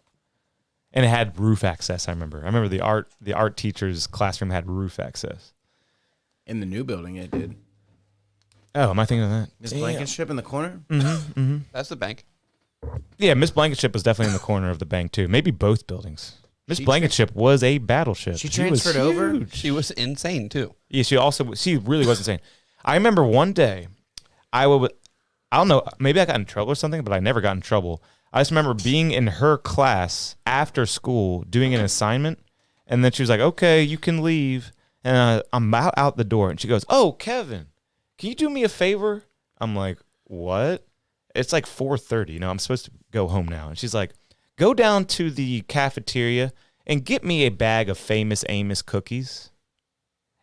And it had roof access, I remember. The art teacher's classroom had roof access. In the new building, it did. Oh, am I thinking of that? Miss Blankenship in the corner. That's the bank. Yeah, Miss Blankenship was definitely in the corner of the bank too. Maybe both buildings. Miss Blankenship was a battleship. She was transferred over? huge. She was insane too. Yeah, she really was insane. I remember one day, I don't know, maybe I got in trouble or something, but I never got in trouble. I just remember being in her class after school doing an assignment, and then she was like, "Okay, you can leave." And I'm out the door, and she goes, "Oh, Kevin, can you do me a favor?" I'm like, "What?" It's like 4:30. You know, I'm supposed to go home now. And she's like, "Go down to the cafeteria and get me a bag of Famous Amos cookies."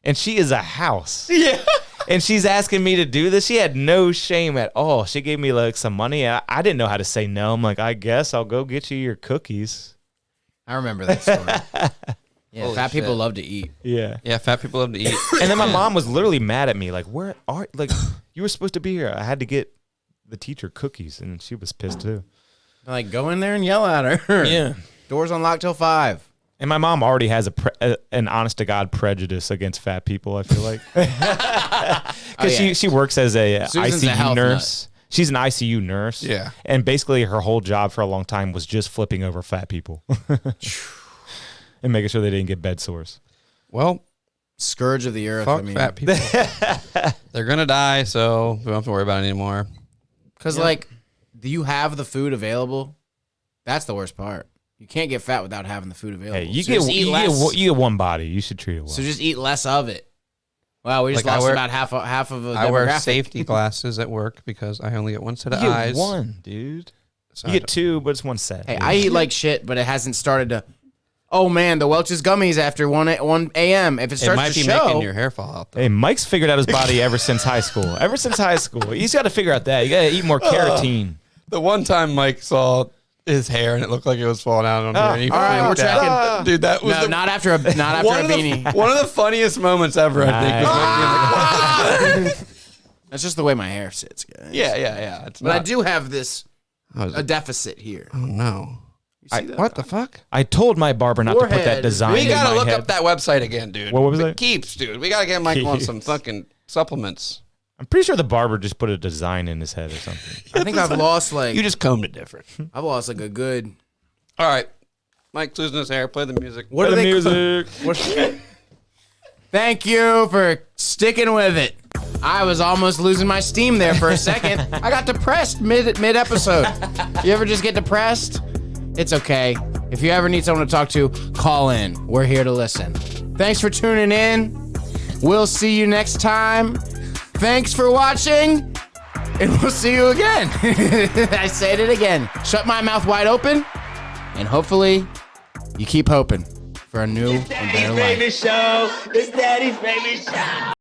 And she is a house. Yeah. And she's asking me to do this. She had no shame at all. She gave me like some money. I didn't know how to say no. I'm like, I guess I'll go get you your cookies. I remember that story. Yeah, Holy fat people shit. love to eat. Yeah. Yeah, fat people love to eat. And then my mom was literally mad at me. Like, where are, like, you were supposed to be here. I had to get the teacher cookies. And she was pissed too. Like, go in there and yell at her. Yeah. Doors unlocked till 5. And my mom already has an honest to God prejudice against fat people, I feel like. Because yeah. she works as a Susan's a ICU health nurse. She's an ICU nurse. Yeah. And basically her whole job for a long time was just flipping over fat people. And making sure they didn't get bed sores. Well, Scourge of the earth. fuck I mean, fat people. They're gonna die, so we don't have to worry about it anymore. because like, do you have the food available? That's the worst part. You can't get fat without having the food available. Hey, you So get just eat less. you get one body. You should treat it well. So just eat less of it. Wow, we just Like, I lost wear- about half of a I wear demographic. safety glasses at work because I only get one set you of get eyes. one, dude. So You I get two, but it's one set. Hey, I eat like shit, but it hasn't started to. Oh man, the Welch's gummies after 1 a.m. If it it starts might to be show, making your hair fall out though. Hey, Mike's figured out his body ever since high school. Ever since high school. He's got to figure out that. You got to eat more keratin. The one time Mike saw his hair and it looked like it was falling out on here. And he all right, we're freaked out. tracking. Dude, that was no, the, not after a one, of beanie. the, one of the funniest moments ever, I think. Was Mike being like, "What?" That's just the way my hair sits, guys. Yeah. It's But I not. do have this I was a deficit here. oh no. see that? What the fuck? I told my barber not to put that Forehead. design We in gotta my look head. up that website again, dude. What was But it? Keeps, dude. We gotta get Mike on some Keeps. fucking supplements. I'm pretty sure the barber just put a design in his head or something. I think I've lost like You just combed it different. I've lost like a good. All right. Mike's losing his hair. Play the music. What For are the they music. Thank you for sticking with it. I was almost losing my steam there for a second. I got depressed mid episode. You ever just get depressed? It's okay. If you ever need someone to talk to, call in. We're here to listen. Thanks for tuning in. We'll see you next time. Thanks for watching, and we'll see you again. I said it again. Shut my mouth wide open, and hopefully you keep hoping for a new and better life. Show. It's Daddy's baby show.